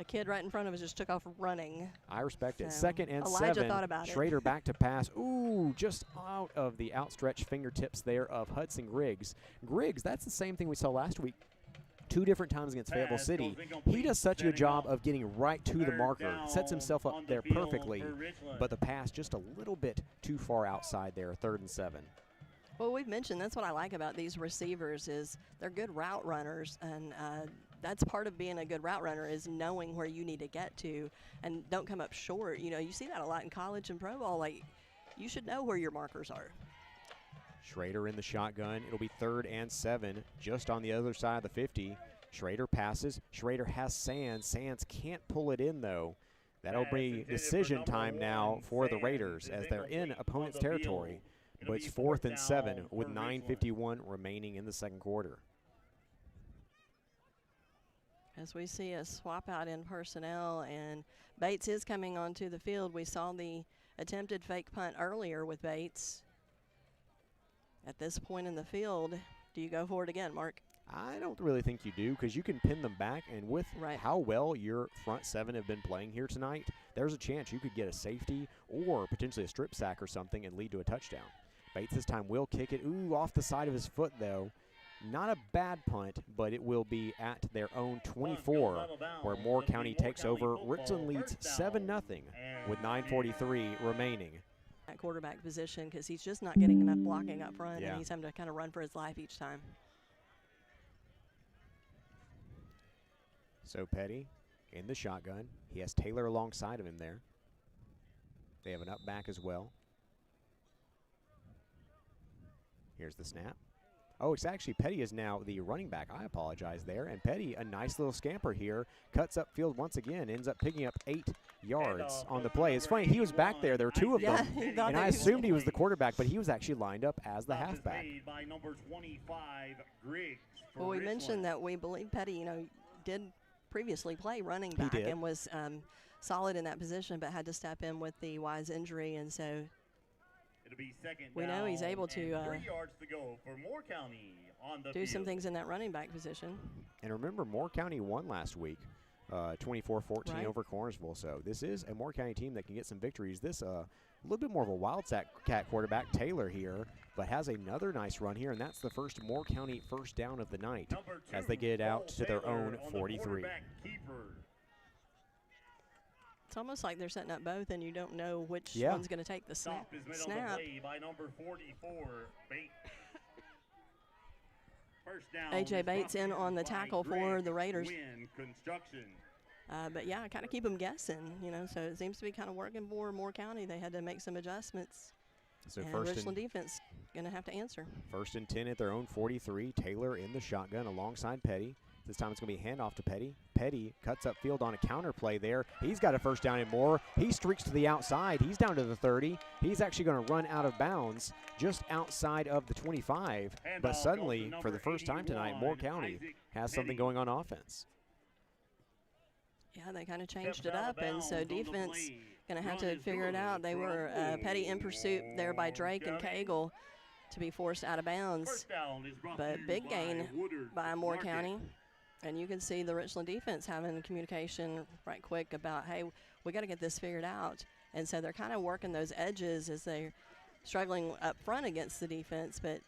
a kid right in front of us just took off running. I respect it. So 2nd and Elijah 7. thought about it. Schrader back to pass. Ooh, just out of the outstretched fingertips there of Hudson Griggs. Griggs, that's the same thing we saw last week. 2 different times against Fayetteville City. He does such a good job of getting right to the marker. Sets himself up there perfectly, but the pass just a little bit too far outside there, 3rd and 7. Well, we've mentioned that's what I like about these receivers is they're good route runners, and that's part of being a good route runner is knowing where you need to get to and don't come up short. You know, you see that a lot in college and pro ball. Like, you should know where your markers are. Schrader in the shotgun. It'll be 3rd and 7, just on the other side of the 50. Schrader passes. Schrader has Sands. Sands can't pull it in, though. That'll be decision time now for the Raiders as they're in opponent's territory. But it's 4th and 7 with 9:51 remaining in the second quarter. As we see a swap out in personnel, and Bates is coming onto the field. We saw the attempted fake punt earlier with Bates. At this point in the field, do you go for it again, Mark? I don't really think you do because you can pin them back, and with how well your front 7 have been playing here tonight, there's a chance you could get a safety or potentially a strip sack or something and lead to a touchdown. Bates this time will kick it. Ooh, off the side of his foot, though. Not a bad punt, but it will be at their own 24 where Moore County takes over. Richland leads 7-0 with 9:43 remaining. At quarterback position because he's just not getting enough blocking up front, Yeah. and he's having to kind of run for his life each time. So Petty in the shotgun. He has Taylor alongside of him there. They have an up back as well. Here's the snap. Oh, it's actually Petty is now the running back. I apologize there. And Petty, a nice little scamper here, cuts up field once again, ends up picking up 8 yards on the play. It's funny, he was back there. There were 2 of them, and I assumed he was the quarterback, but he was actually lined up as the halfback. By number 25, Griggs. Well, we mentioned that we believe Petty, you know, did previously play running back and was solid in that position, but had to step in with the Wise injury, and so It'll be second we know he's able to 3 yards to go for Moore County on the do field. some things in that running back position. And remember, Moore County won last week, 24-14 over Cornersville. So this is a Moore County team that can get some victories. This a little bit more of a Wildcat quarterback, Taylor here, but has another nice run here, and that's the first Moore County first down of the night as they get it out to their own 43. It's almost like they're setting up both, and you don't know which Yeah. one's going to take the snap. Stop is made on the play by number 44, Bates. First down. A.J. Bates in on the tackle for the Raiders. Win construction. But, yeah, kind of keep them guessing, you know, so it seems to be kind of working for Moore County. They had to make some adjustments. So and first Richland defense going to have to answer. 1st and 10 at their own 43. Taylor in the shotgun alongside Petty. This time it's going to be a handoff to Petty. Petty cuts up field on a counter play there. He's got a first down and more. He streaks to the outside. He's down to the 30. He's actually going to run out of bounds just outside of the 25. But suddenly, for the first time tonight, Moore County has something going on offense. Yeah, they kind of changed it up, and so defense going to have to figure it out. They were Petty in pursuit there by Drake and Cagle to be forced out of bounds. But big gain by Moore County. And you can see the Richland defense having communication right quick about, hey, we got to get this figured out. And so they're kind of working those edges as they're struggling up front against the defense, but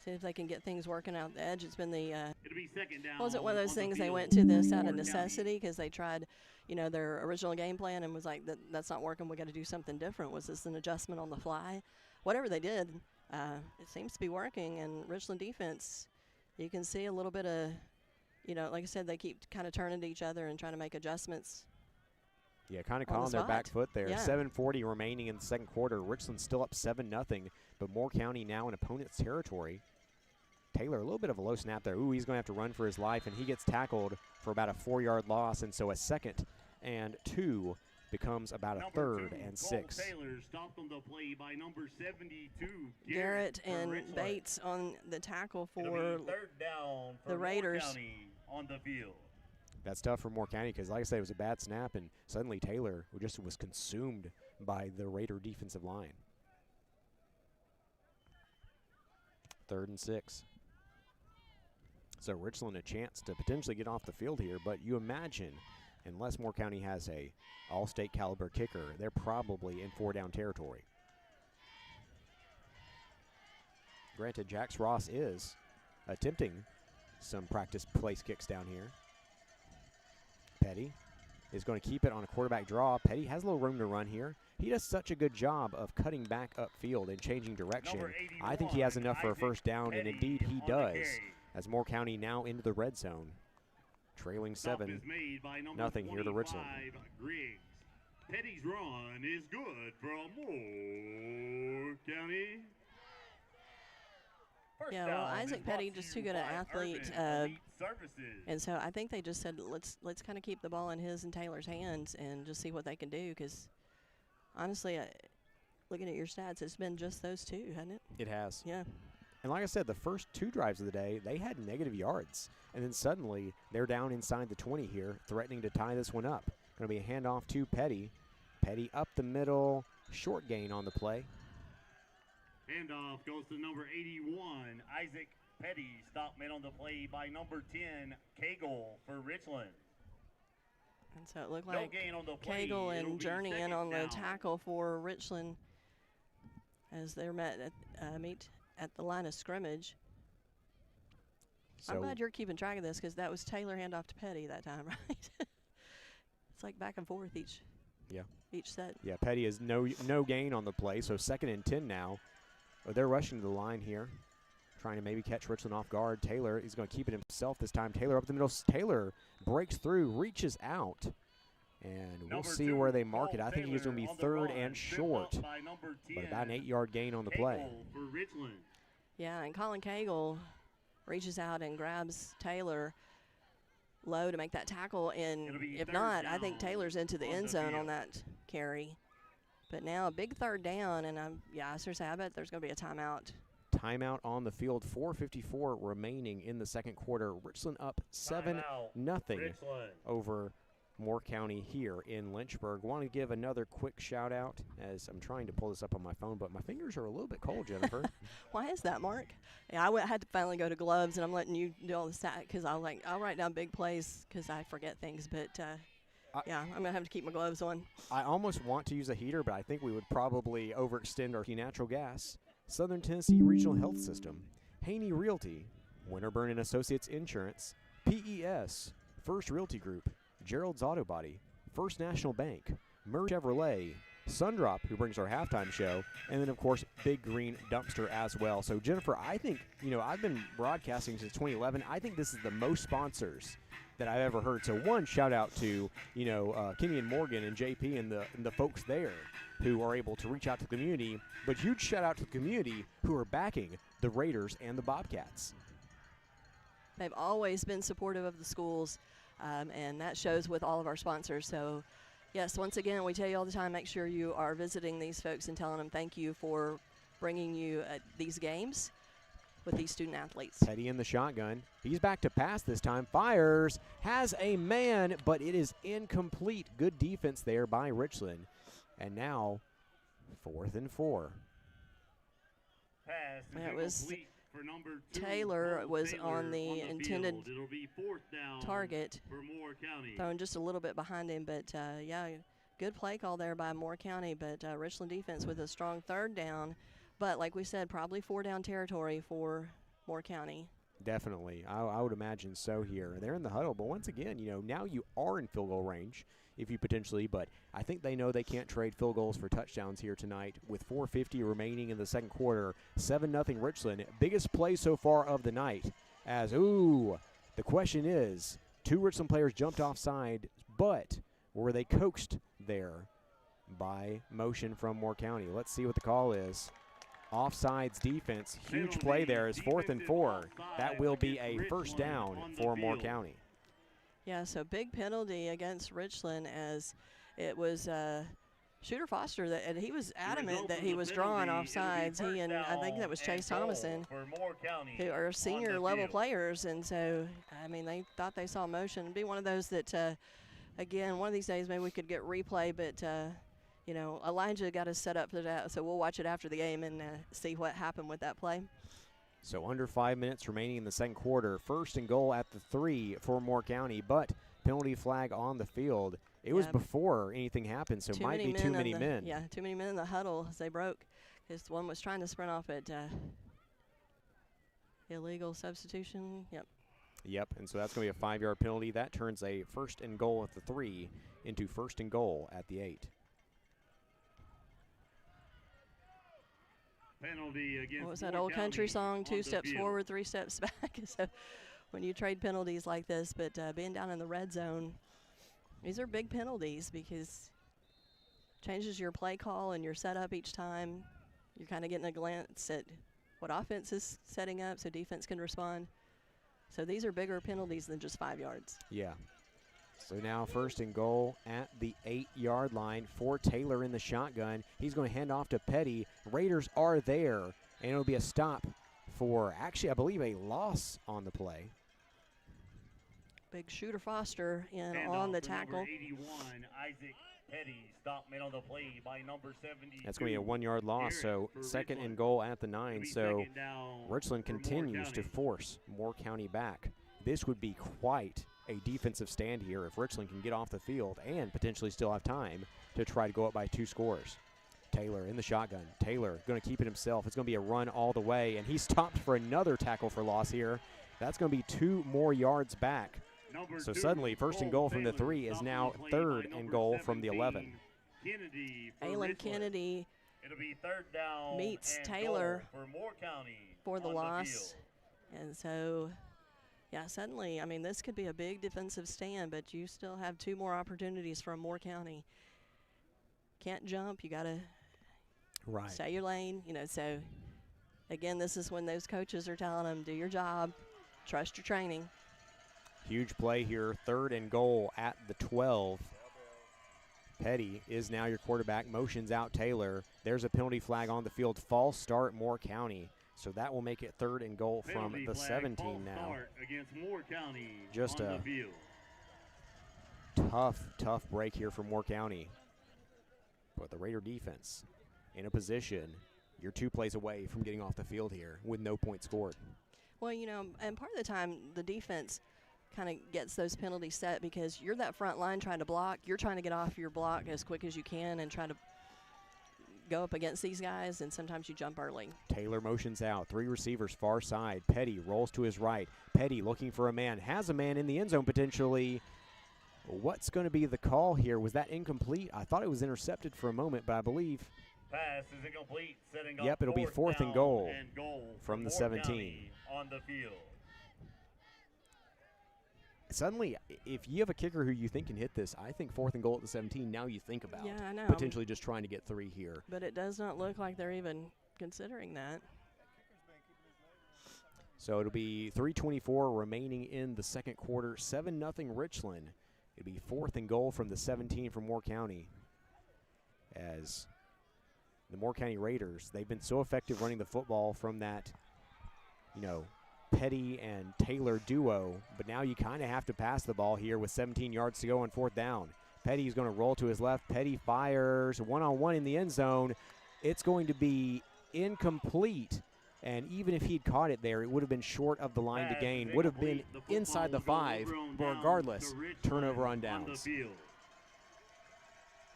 See if they can get things working out the edge. It's been the It'll be second down. wasn't one of those on the things they field went to this for out of Moore necessity because they tried, their original game plan and was like, that's not working. We got to do something different. Was this an adjustment on the fly? Whatever they did, it seems to be working. And Richland defense, you can see a little bit of, like I said, they keep kind of turning to each other and trying to make adjustments. Yeah, kind of caught on their back foot there. Yeah. 7:40 remaining in the second quarter. Richland still up 7-0, but Moore County now in opponent's territory. Taylor, a little bit of a low snap there. Ooh, he's going to have to run for his life, and he gets tackled for about a 4-yard loss, and so a 2nd and 2 becomes about a 3rd and 6. Taylor stopped on the play by number 72. Garrett and Richland. Bates on the tackle It'll for be third down for the Raiders. Moore County on the field. That's tough for Moore County because, like I said, it was a bad snap, and suddenly Taylor just was consumed by the Raider defensive line. 3rd and 6. So Richland a chance to potentially get off the field here, but you imagine, unless Moore County has a all-state caliber kicker, they're probably in 4-down territory. Granted, Jax Ross is attempting some practice place kicks down here. Petty is going to keep it on a quarterback draw. Petty has a little room to run here. He does such a good job of cutting back upfield and changing direction. I think he has enough for a first down, and indeed he does, as Moore County now into the red zone. Trailing 7-0 here to Richland. Griggs. Petty's run is good from Moore County. Yeah, well, Isaac Petty just too good an athlete, and so I think they just said let's kind of keep the ball in his and Taylor's hands and just see what they can do. Because honestly, looking at your stats, it's been just those two, hasn't it? It has. Yeah. And like I said, the first 2 drives of the day, they had negative yards, and then suddenly they're down inside the 20 here, threatening to tie this one up. Going to be a handoff to Petty. Petty up the middle, short gain on the play. Handoff goes to number 81, Isaac Petty. Stop made on the play by number 10, Cagle for Richland. And so it looked No like gain on the play. Cagle It'll and be Journey in second on the down. tackle for Richland as they're meet at the line of scrimmage. I'm glad you're keeping track of this because that was Taylor handoff to Petty that time, right? It's like back and forth each set. Yeah, Petty is no gain on the play, so 2nd and 10 now. They're rushing to the line here, trying to maybe catch Richland off guard. Taylor is going to keep it himself this time. Taylor up the middle. Taylor breaks through, reaches out, and we'll see where they mark it. I think he's going to be 3rd and short, but about an 8-yard gain on the play. For Richland. Yeah, and Colin Cagle reaches out and grabs Taylor low to make that tackle, and if not, I think Taylor's into the end zone on that carry. But now a big 3rd down, and seriously, I bet there's going to be a timeout. Timeout on the field, 4:54 remaining in the second quarter. Richland up 7-0 over Moore County here in Lynchburg. Want to give another quick shout out as I'm trying to pull this up on my phone, but my fingers are a little bit cold, Jennifer. Why is that, Mark? Yeah, I had to finally go to gloves, and I'm letting you do all the stat because I'll write down big plays because I forget things, but I'm going to have to keep my gloves on. I almost want to use a heater, but I think we would probably overextend our natural gas. Southern Tennessee Regional Health System, Haney Realty, Winterburn and Associates Insurance, PES, First Realty Group, Gerald's Auto Body, First National Bank, Murray Chevrolet, Sundrop, who brings our halftime show, and then, of course, Big Green Dumpster as well. So, Jennifer, I think, I've been broadcasting since 2011. I think this is the most sponsors that I've ever heard. So, one, shout out to, Kenny and Morgan and JP and the folks there who are able to reach out to the community, but huge shout out to the community who are backing the Raiders and the Bobcats. They've always been supportive of the schools, and that shows with all of our sponsors. So, yes, once again, we tell you all the time, make sure you are visiting these folks and telling them thank you for bringing you these games with these student athletes. Petty in the shotgun. He's back to pass this time. Fires. Has a man, but it is incomplete. Good defense there by Richland. And now, 4th and 4. Pass That was for number 2, Taylor was on the intended It'll be 4th down target, for Moore County. throwing just a little bit behind him. But, good play call there by Moore County. But Richland defense with a strong 3rd down. But like we said, probably 4-down territory for Moore County. Definitely. I would imagine so here. They're in the huddle, but once again, now you are in field goal range if you potentially, but I think they know they can't trade field goals for touchdowns here tonight with 4:50 remaining in the second quarter. 7-0 Richland. Biggest play so far of the night the question is, 2 Richland players jumped offside, but were they coaxed there by motion from Moore County? Let's see what the call is. Offsides defense, huge play there is 4th and 4. That will be a first down for Moore County. Yeah, so big penalty against Richland, as it was Shooter Foster, and he was adamant that he was drawing offsides. He and I think that was Chase Thomason, who are senior level players, and so they thought they saw motion. It'd be one of those that, again, one of these days maybe we could get replay, but Elijah got us set up for that, so we'll watch it after the game and see what happened with that play. So under 5 minutes remaining in the second quarter. 1st and goal at the 3 for Moore County, but penalty flag on the field. It was before anything happened, so it might be too many men. Yeah, too many men in the huddle as they broke, because one was trying to sprint off at illegal substitution. Yep, and so that's going to be a 5-yard penalty. That turns a 1st and goal at the 3 into 1st and goal at the 8. Penalty against what was that Moore old country County song? 2 steps field. forward, 3 steps back. So when you trade penalties like this, but being down in the red zone, these are big penalties because changes your play call and your setup each time. You're kind of getting a glance at what offense is setting up so defense can respond. So these are bigger penalties than just 5 yards. Yeah. So now 1st and goal at the 8-yard line for Taylor in the shotgun. He's going to hand off to Petty. Raiders are there, and it'll be a stop for, actually, I believe, a loss on the play. Big Shooter Foster in Hand on off the to tackle. Number 81, Isaac Petty, stop made on the play by number 72. That's going to be a 1-yard loss, so 2nd and goal at the 9. So Richland continues to force Moore County back. This would be quite a defensive stand here if Richland can get off the field and potentially still have time to try to go up by 2 scores. Taylor in the shotgun. Taylor going to keep it himself. It's going to be a run all the way, and he's stopped for another tackle for loss here. That's going to be 2 more yards back. So suddenly, 1st and goal from the 3 is now 3rd and goal from the 11. Alan Kennedy It'll be 3rd down meets and Taylor goal for Moore County for the on loss. field. And so, yeah, suddenly, this could be a big defensive stand, but you still have 2 more opportunities from Moore County. Can't jump. You got to stay your lane. So, again, this is when those coaches are telling them, do your job, trust your training. Huge play here, 3rd and goal at the 12. Petty is now your quarterback, motions out Taylor. There's a penalty flag on the field, false start Moore County. So that will make it 3rd and goal from the 17 now. Start against Moore County Just on a the field. tough break here for Moore County. But the Raider defense in a position, you're 2 plays away from getting off the field here with no points scored. Well, and part of the time the defense kind of gets those penalties set because you're that front line trying to block. You're trying to get off your block as quick as you can and try to go up against these guys, and sometimes you jump early. Taylor motions out. 3 receivers far side. Petty rolls to his right. Petty looking for a man. Has a man in the end zone potentially. What's going to be the call here? Was that incomplete? I thought it was intercepted for a moment, but I believe. Pass is incomplete, setting up Yep, it'll be 4th and goal from the Moore 17. County on the field. Suddenly, if you have a kicker who you think can hit this, I think 4th and goal at the 17, now you think about potentially just trying to get 3 here. But it does not look like they're even considering that. So it'll be 3:24 remaining in the second quarter, 7-0 Richland. It'll be 4th and goal from the 17 from Moore County. As the Moore County Raiders, they've been so effective running the football from that, Petty and Taylor duo, but now you kind of have to pass the ball here with 17 yards to go on 4th down. Petty's going to roll to his left. Petty fires one-on-one in the end zone. It's going to be incomplete, and even if he'd caught it there, it would have been short of the line to gain. Would have been inside the 5, but regardless, turnover on downs.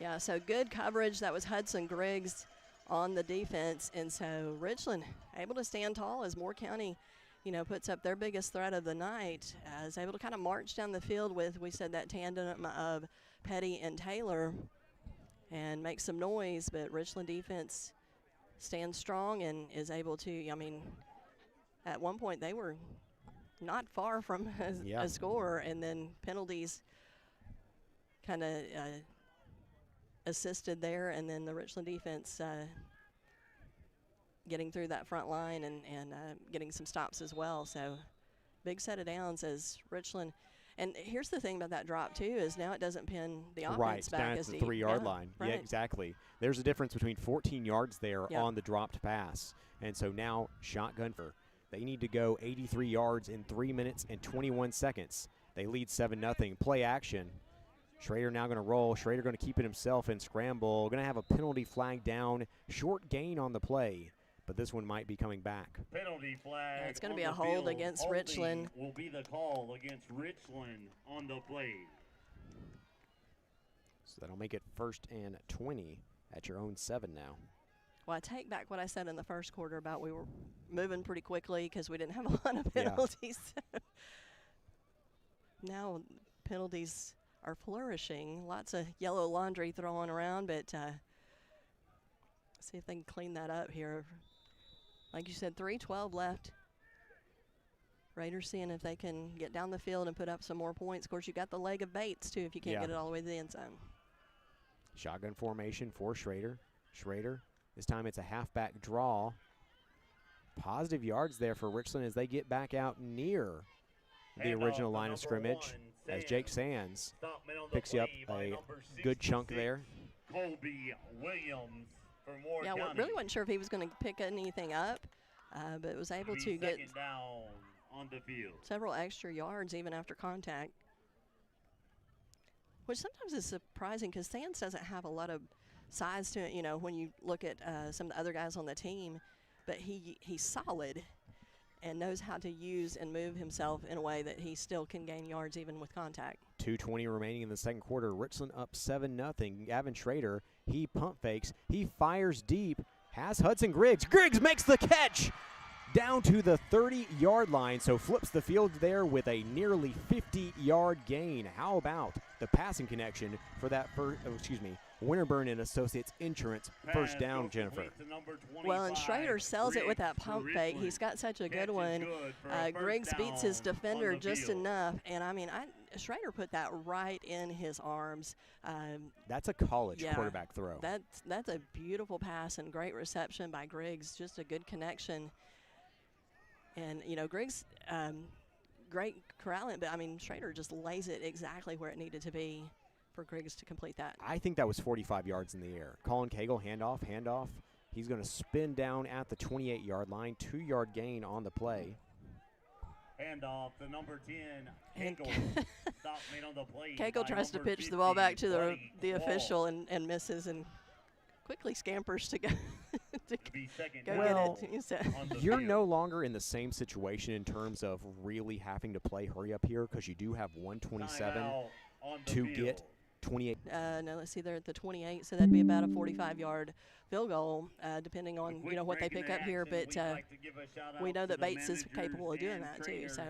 Yeah, so good coverage. That was Hudson Griggs on the defense, and so Richland able to stand tall as Moore County puts up their biggest threat of the night, is able to kind of march down the field with, we said, that tandem of Petty and Taylor and make some noise, but Richland defense stands strong and is able to, at one point they were not far from a score, and then penalties kind of assisted there, and then the Richland defense getting through that front line and getting some stops as well. So big set of downs as Richland. And here's the thing about that drop, too, is now it doesn't pin the offense back as deep. deep. Right, the 3-yard line. Right. Yeah, exactly. There's a difference between 14 yards there on the dropped pass. And so now shotgun for. They need to go 83 yards in 3 minutes and 21 seconds. They lead 7-0. Play action. Schrader now going to roll. Schrader going to keep it himself and scramble. Going to have a penalty flag down. Short gain on the play, but this one might be coming back. Penalty flag. It's going to be a hold against Holding Richland. Will be the call against Richland on the play. So that'll make it 1st and 20 at your own 7 now. Well, I take back what I said in the first quarter about we were moving pretty quickly because we didn't have a lot of penalties. Yeah. Now penalties are flourishing. Lots of yellow laundry thrown around, but see if they can clean that up here. Like you said, 3:12 left. Raiders seeing if they can get down the field and put up some more points. Of course, you got the leg of Bates, too, if you can't get it all the way to the end zone. Shotgun formation for Schrader. Schrader. This time it's a halfback draw. Positive yards there for Richland as they get back out near the original line of scrimmage as Jake Sands picks you up a good chunk there. Colby Williams for Moore County. Really wasn't sure if he was going to pick anything up, but was able to get down on the field. Several extra yards even after contact, which sometimes is surprising because Sands doesn't have a lot of size to it, when you look at some of the other guys on the team, but he's solid and knows how to use and move himself in a way that he still can gain yards even with contact. 2:20 remaining in the second quarter. Richland up 7-0. Gavin Schrader, he pump fakes. He fires deep. Has Hudson Griggs. Griggs makes the catch down to the 30-yard line, so flips the field there with a nearly 50-yard gain. How about the passing connection for that Winterburn and Associates Insurance first down, Jennifer? Well, and Schrader sells it with that pump fake. He's got such a good one. Griggs beats his defender just enough, and Schrader put that right in his arms. That's a college quarterback throw. That's a beautiful pass and great reception by Griggs. Just a good connection. And, Griggs, great corralling, but, Schrader just lays it exactly where it needed to be for Griggs to complete that. I think that was 45 yards in the air. Colin Cagle, handoff. He's going to spin down at the 28-yard line, 2-yard gain on the play. Handoff to number 10, Cagle. Stop made on the play. Cagle tries to pitch the ball back to the official and misses and quickly scampers to go. Well, you're no longer in the same situation in terms of really having to play hurry up here because you do have 127 to get 28. No, let's see, they're at the 28, so that'd be about a 45-yard field goal, depending on what they pick up here. But we know that Bates is capable of doing that too. So,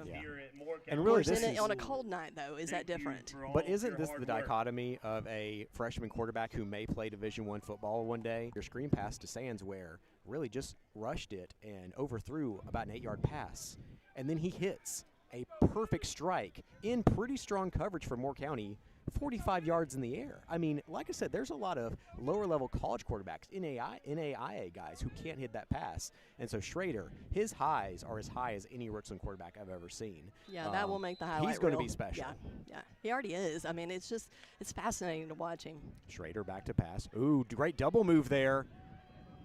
and really, this is on a cold night though. Is that different? But isn't this the dichotomy of a freshman quarterback who may play Division I football one day? Your screen pass to Sands, where really just rushed it and overthrew about an 8-yard pass, and then he hits a perfect strike in pretty strong coverage for Moore County. 45 yards in the air. Like I said, there's a lot of lower-level college quarterbacks, NAIA guys who can't hit that pass. And so Schrader, his highs are as high as any Richland quarterback I've ever seen. Yeah, that will make the highlight He's going to reel. be special. Yeah, he already is. It's fascinating to watch him. Schrader back to pass. Ooh, great double move there.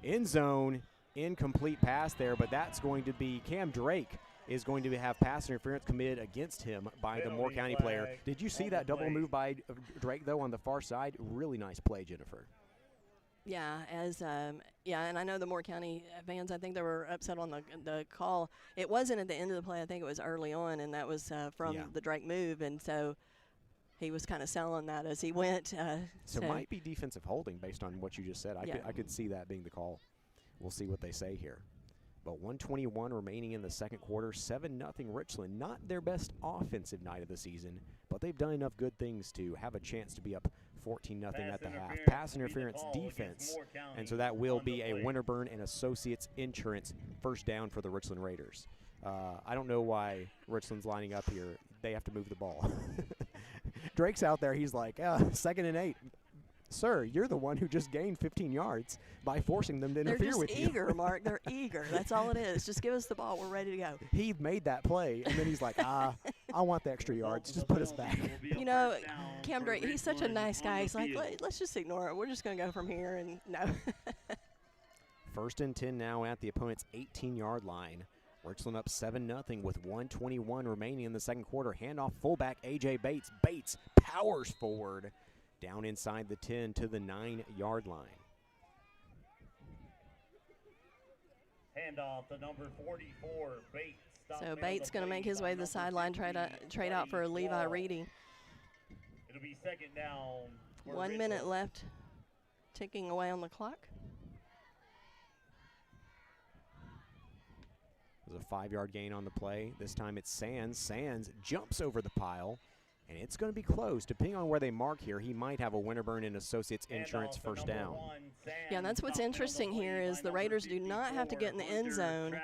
End zone, incomplete pass there, but that's going to be Cam Drake is going to have pass interference committed against him by the Moore County player. Did you see that double move by Drake, though, on the far side? Really nice play, Jennifer. Yeah, and I know the Moore County fans, I think they were upset on the call. It wasn't at the end of the play. I think it was early on, and that was from the Drake move, and so he was kind of selling that as he went. So it might be defensive holding based on what you just said. I could see that being the call. We'll see what they say here. But 1:21 remaining in the second quarter, 7-0 Richland. Not their best offensive night of the season, but they've done enough good things to have a chance to be up 14-0 at the half. Pass interference defense, and so that will be a Winterburn and Associates Insurance first down for the Richland Raiders. I don't know why Richland's lining up here. They have to move the ball. Drake's out there. He's like, 2nd and 8. Sir, you're the one who just gained 15 yards by forcing them to interfere with you. They're just eager, Mark. They're eager. That's all it is. Just give us the ball. We're ready to go. He made that play, and then he's like, I want the extra yards. Just put us back. You know, Cam Drake, he's such a nice guy. He's like, let's just ignore it. We're just going to go from here, and no. 1st and 10 now at the opponent's 18-yard line. Richland up 7-0 with 1:21 remaining in the second quarter. Handoff fullback A.J. Bates. Bates powers forward down inside the 10 to the 9-yard line. Handoff to number 44, Bates. So Bates going to make his way to the sideline, trade out for Levi Reedy. It'll be 2nd down. 1 minute left, ticking away on the clock. There's a 5-yard gain on the play. This time it's Sands. Sands jumps over the pile, and it's going to be close. Depending on where they mark here, he might have a Winterburn and Associates Insurance first down. Yeah, and that's what's interesting here is the Raiders do not have to get in the end zone,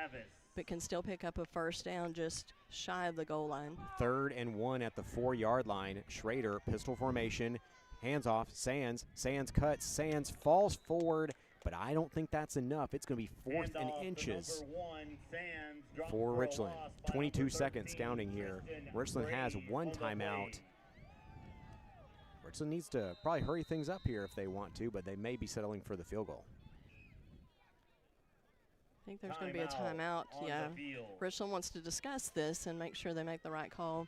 but can still pick up a first down just shy of the goal line. 3rd and 1 at the 4-yard line. Schrader, pistol formation, hands off. Sands cuts. Sands falls forward, but I don't think that's enough. It's going to be 4th and inches for Richland. 22 seconds counting here. Richland has 1 timeout. Richland needs to probably hurry things up here if they want to, but they may be settling for the field goal. I think there's going to be a timeout. Yeah, Richland wants to discuss this and make sure they make the right call.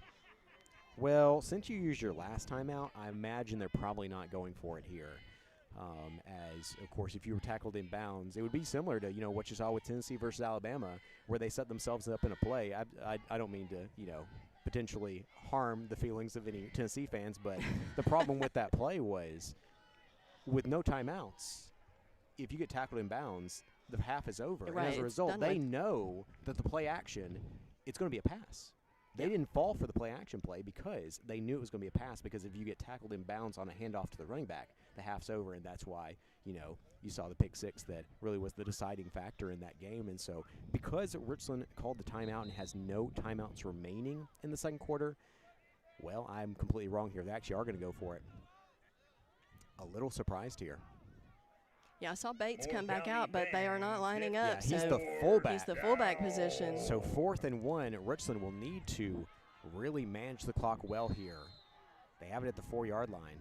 Well, since you used your last timeout, I imagine they're probably not going for it here. As, of course, if you were tackled in bounds, it would be similar to, what you saw with Tennessee versus Alabama, where they set themselves up in a play. I don't mean to, potentially harm the feelings of any Tennessee fans, but the problem with that play was with no timeouts, if you get tackled in bounds, the half is over. Right, and as a result, they know that the play action, it's going to be a pass. They didn't fall for the play action play because they knew it was going to be a pass, because if you get tackled in bounds on a handoff to the running back, the half's over, and that's why, you saw the pick six that really was the deciding factor in that game. And so because Richland called the timeout and has no timeouts remaining in the second quarter, well, I'm completely wrong here. They actually are going to go for it. A little surprised here. Yeah, I saw Bates come back out, but they are not lining up. Yeah, he's the fullback. He's the fullback position. So 4th and 1, Richland will need to really manage the clock well here. They have it at the 4-yard line.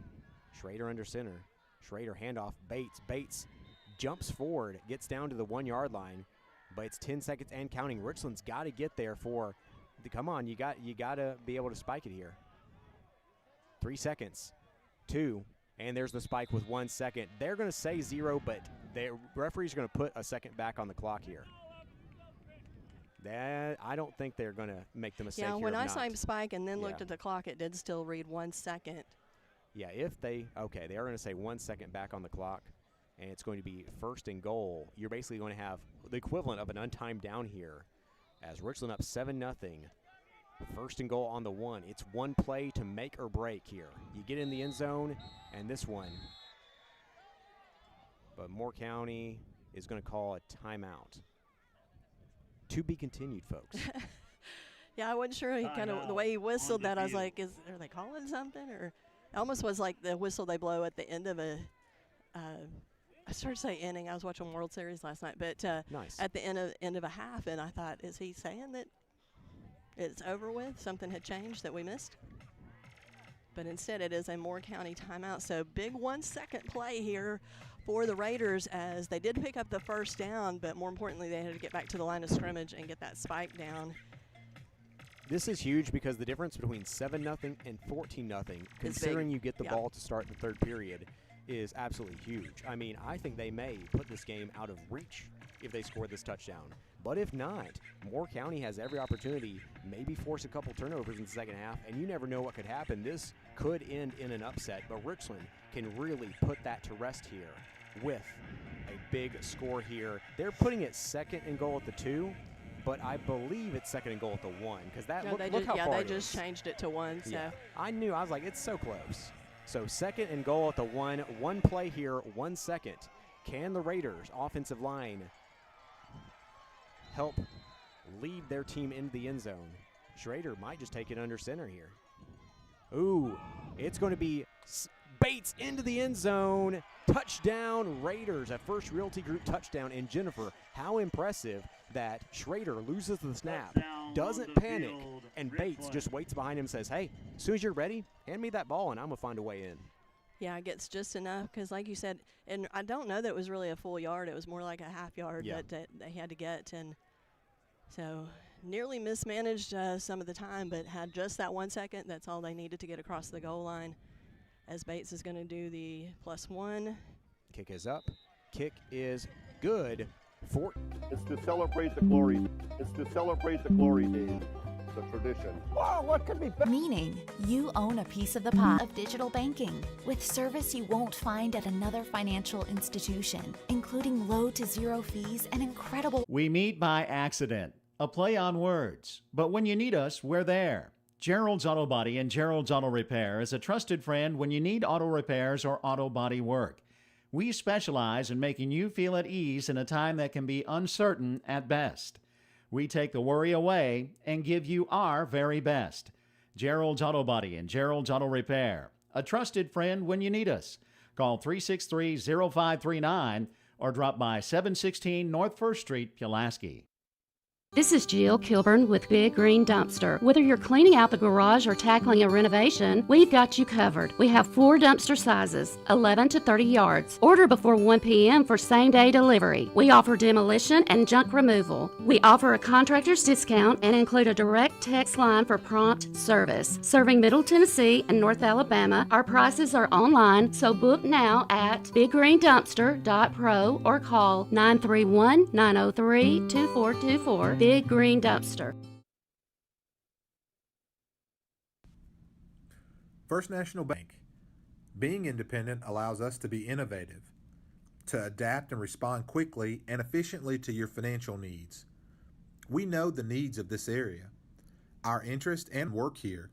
Schrader under center. Schrader handoff. Bates jumps forward, gets down to the 1-yard line, but it's 10 seconds and counting. Richland's got to get there for come on, you got to be able to spike it here. 3 seconds. 2. And there's the spike with 1 second. They're going to say 0, but the referee's going to put a second back on the clock here. I don't think they're going to make the mistake here. Yeah, when I saw him spike and then looked at the clock, it did still read 1 second. Yeah, they are going to say 1 second back on the clock, and it's going to be 1st and goal. You're basically going to have the equivalent of an untimed down here as Richland up 7-0. 1st and goal on the 1. It's one play to make or break here. You get in the end zone, and this one. But Moore County is going to call a timeout. To be continued, folks. Yeah, I wasn't sure. He kind of the way he whistled that, I was like, are they calling something? Or it almost was like the whistle they blow at the end of a. I started to say inning. I was watching World Series last night, but nice. At the end of a half, and I thought, is he saying that it's over with? Something had changed that we missed? But instead, it is a Moore County timeout. So big 1 second play here for the Raiders, as they did pick up the first down, but more importantly, they had to get back to the line of scrimmage and get that spike down. This is huge because the difference between 7-0 and 14-0, considering you get the ball to start the third period, is absolutely huge. I mean, I think they may put this game out of reach if they score this touchdown. But if not, Moore County has every opportunity, maybe force a couple turnovers in the second half, and you never know what could happen. This could end in an upset, but Richland can really put that to rest here with a big score here. They're putting it second and goal at the 2, but I believe it's second and goal at the 1 because that look how far they it just is. changed it to 1. So Yeah. I was like, it's so close. So second and goal at the 1. One play here, 1 second. Can the Raiders offensive line help lead their team into the end zone? Schrader might just take it under center here. Ooh, it's going to be Bates into the end zone. Touchdown Raiders, a First Realty Group touchdown. And Jennifer, how impressive that Schrader loses the snap, doesn't panic, and Bates just waits behind him and says, hey, as soon as you're ready, hand me that ball and I'm going to find a way in. yeah, it gets just enough because, like you said, and I don't know that it was really a full yard. It was more like a half yard that they had to get. And so nearly mismanaged some of the time, but had just that 1 second. That's all they needed to get across the goal line. As Bates is going to do the +1. Kick is up. Kick is good. It's to celebrate the glory. It's to celebrate the glory days, the tradition. Wow, what could be better? Meaning, you own a piece of the pie of digital banking with service you won't find at another financial institution, including low to zero fees and incredible. We meet by accident, a play on words, but when you need us, we're there. Gerald's Auto Body and Gerald's Auto Repair is a trusted friend when you need auto repairs or auto body work. We specialize in making you feel at ease in a time that can be uncertain at best. We take the worry away and give you our very best. Gerald's Auto Body and Gerald's Auto Repair, a trusted friend when you need us. Call 363-0539 or drop by 716 North 1st Street, Pulaski. This is Jill Kilburn with Big Green Dumpster. Whether you're cleaning out the garage or tackling a renovation, we've got you covered. We have 4 dumpster sizes, 11 to 30 yards. Order before 1 p.m. for same-day delivery. We offer demolition and junk removal. We offer a contractor's discount and include a direct text line for prompt service. Serving Middle Tennessee and North Alabama, our prices are online, so book now at biggreendumpster.pro or call 931-903-2424. Big Green Dumpster. First National Bank. Being independent allows us to be innovative, to adapt and respond quickly and efficiently to your financial needs. We know the needs of this area. Our interest and work here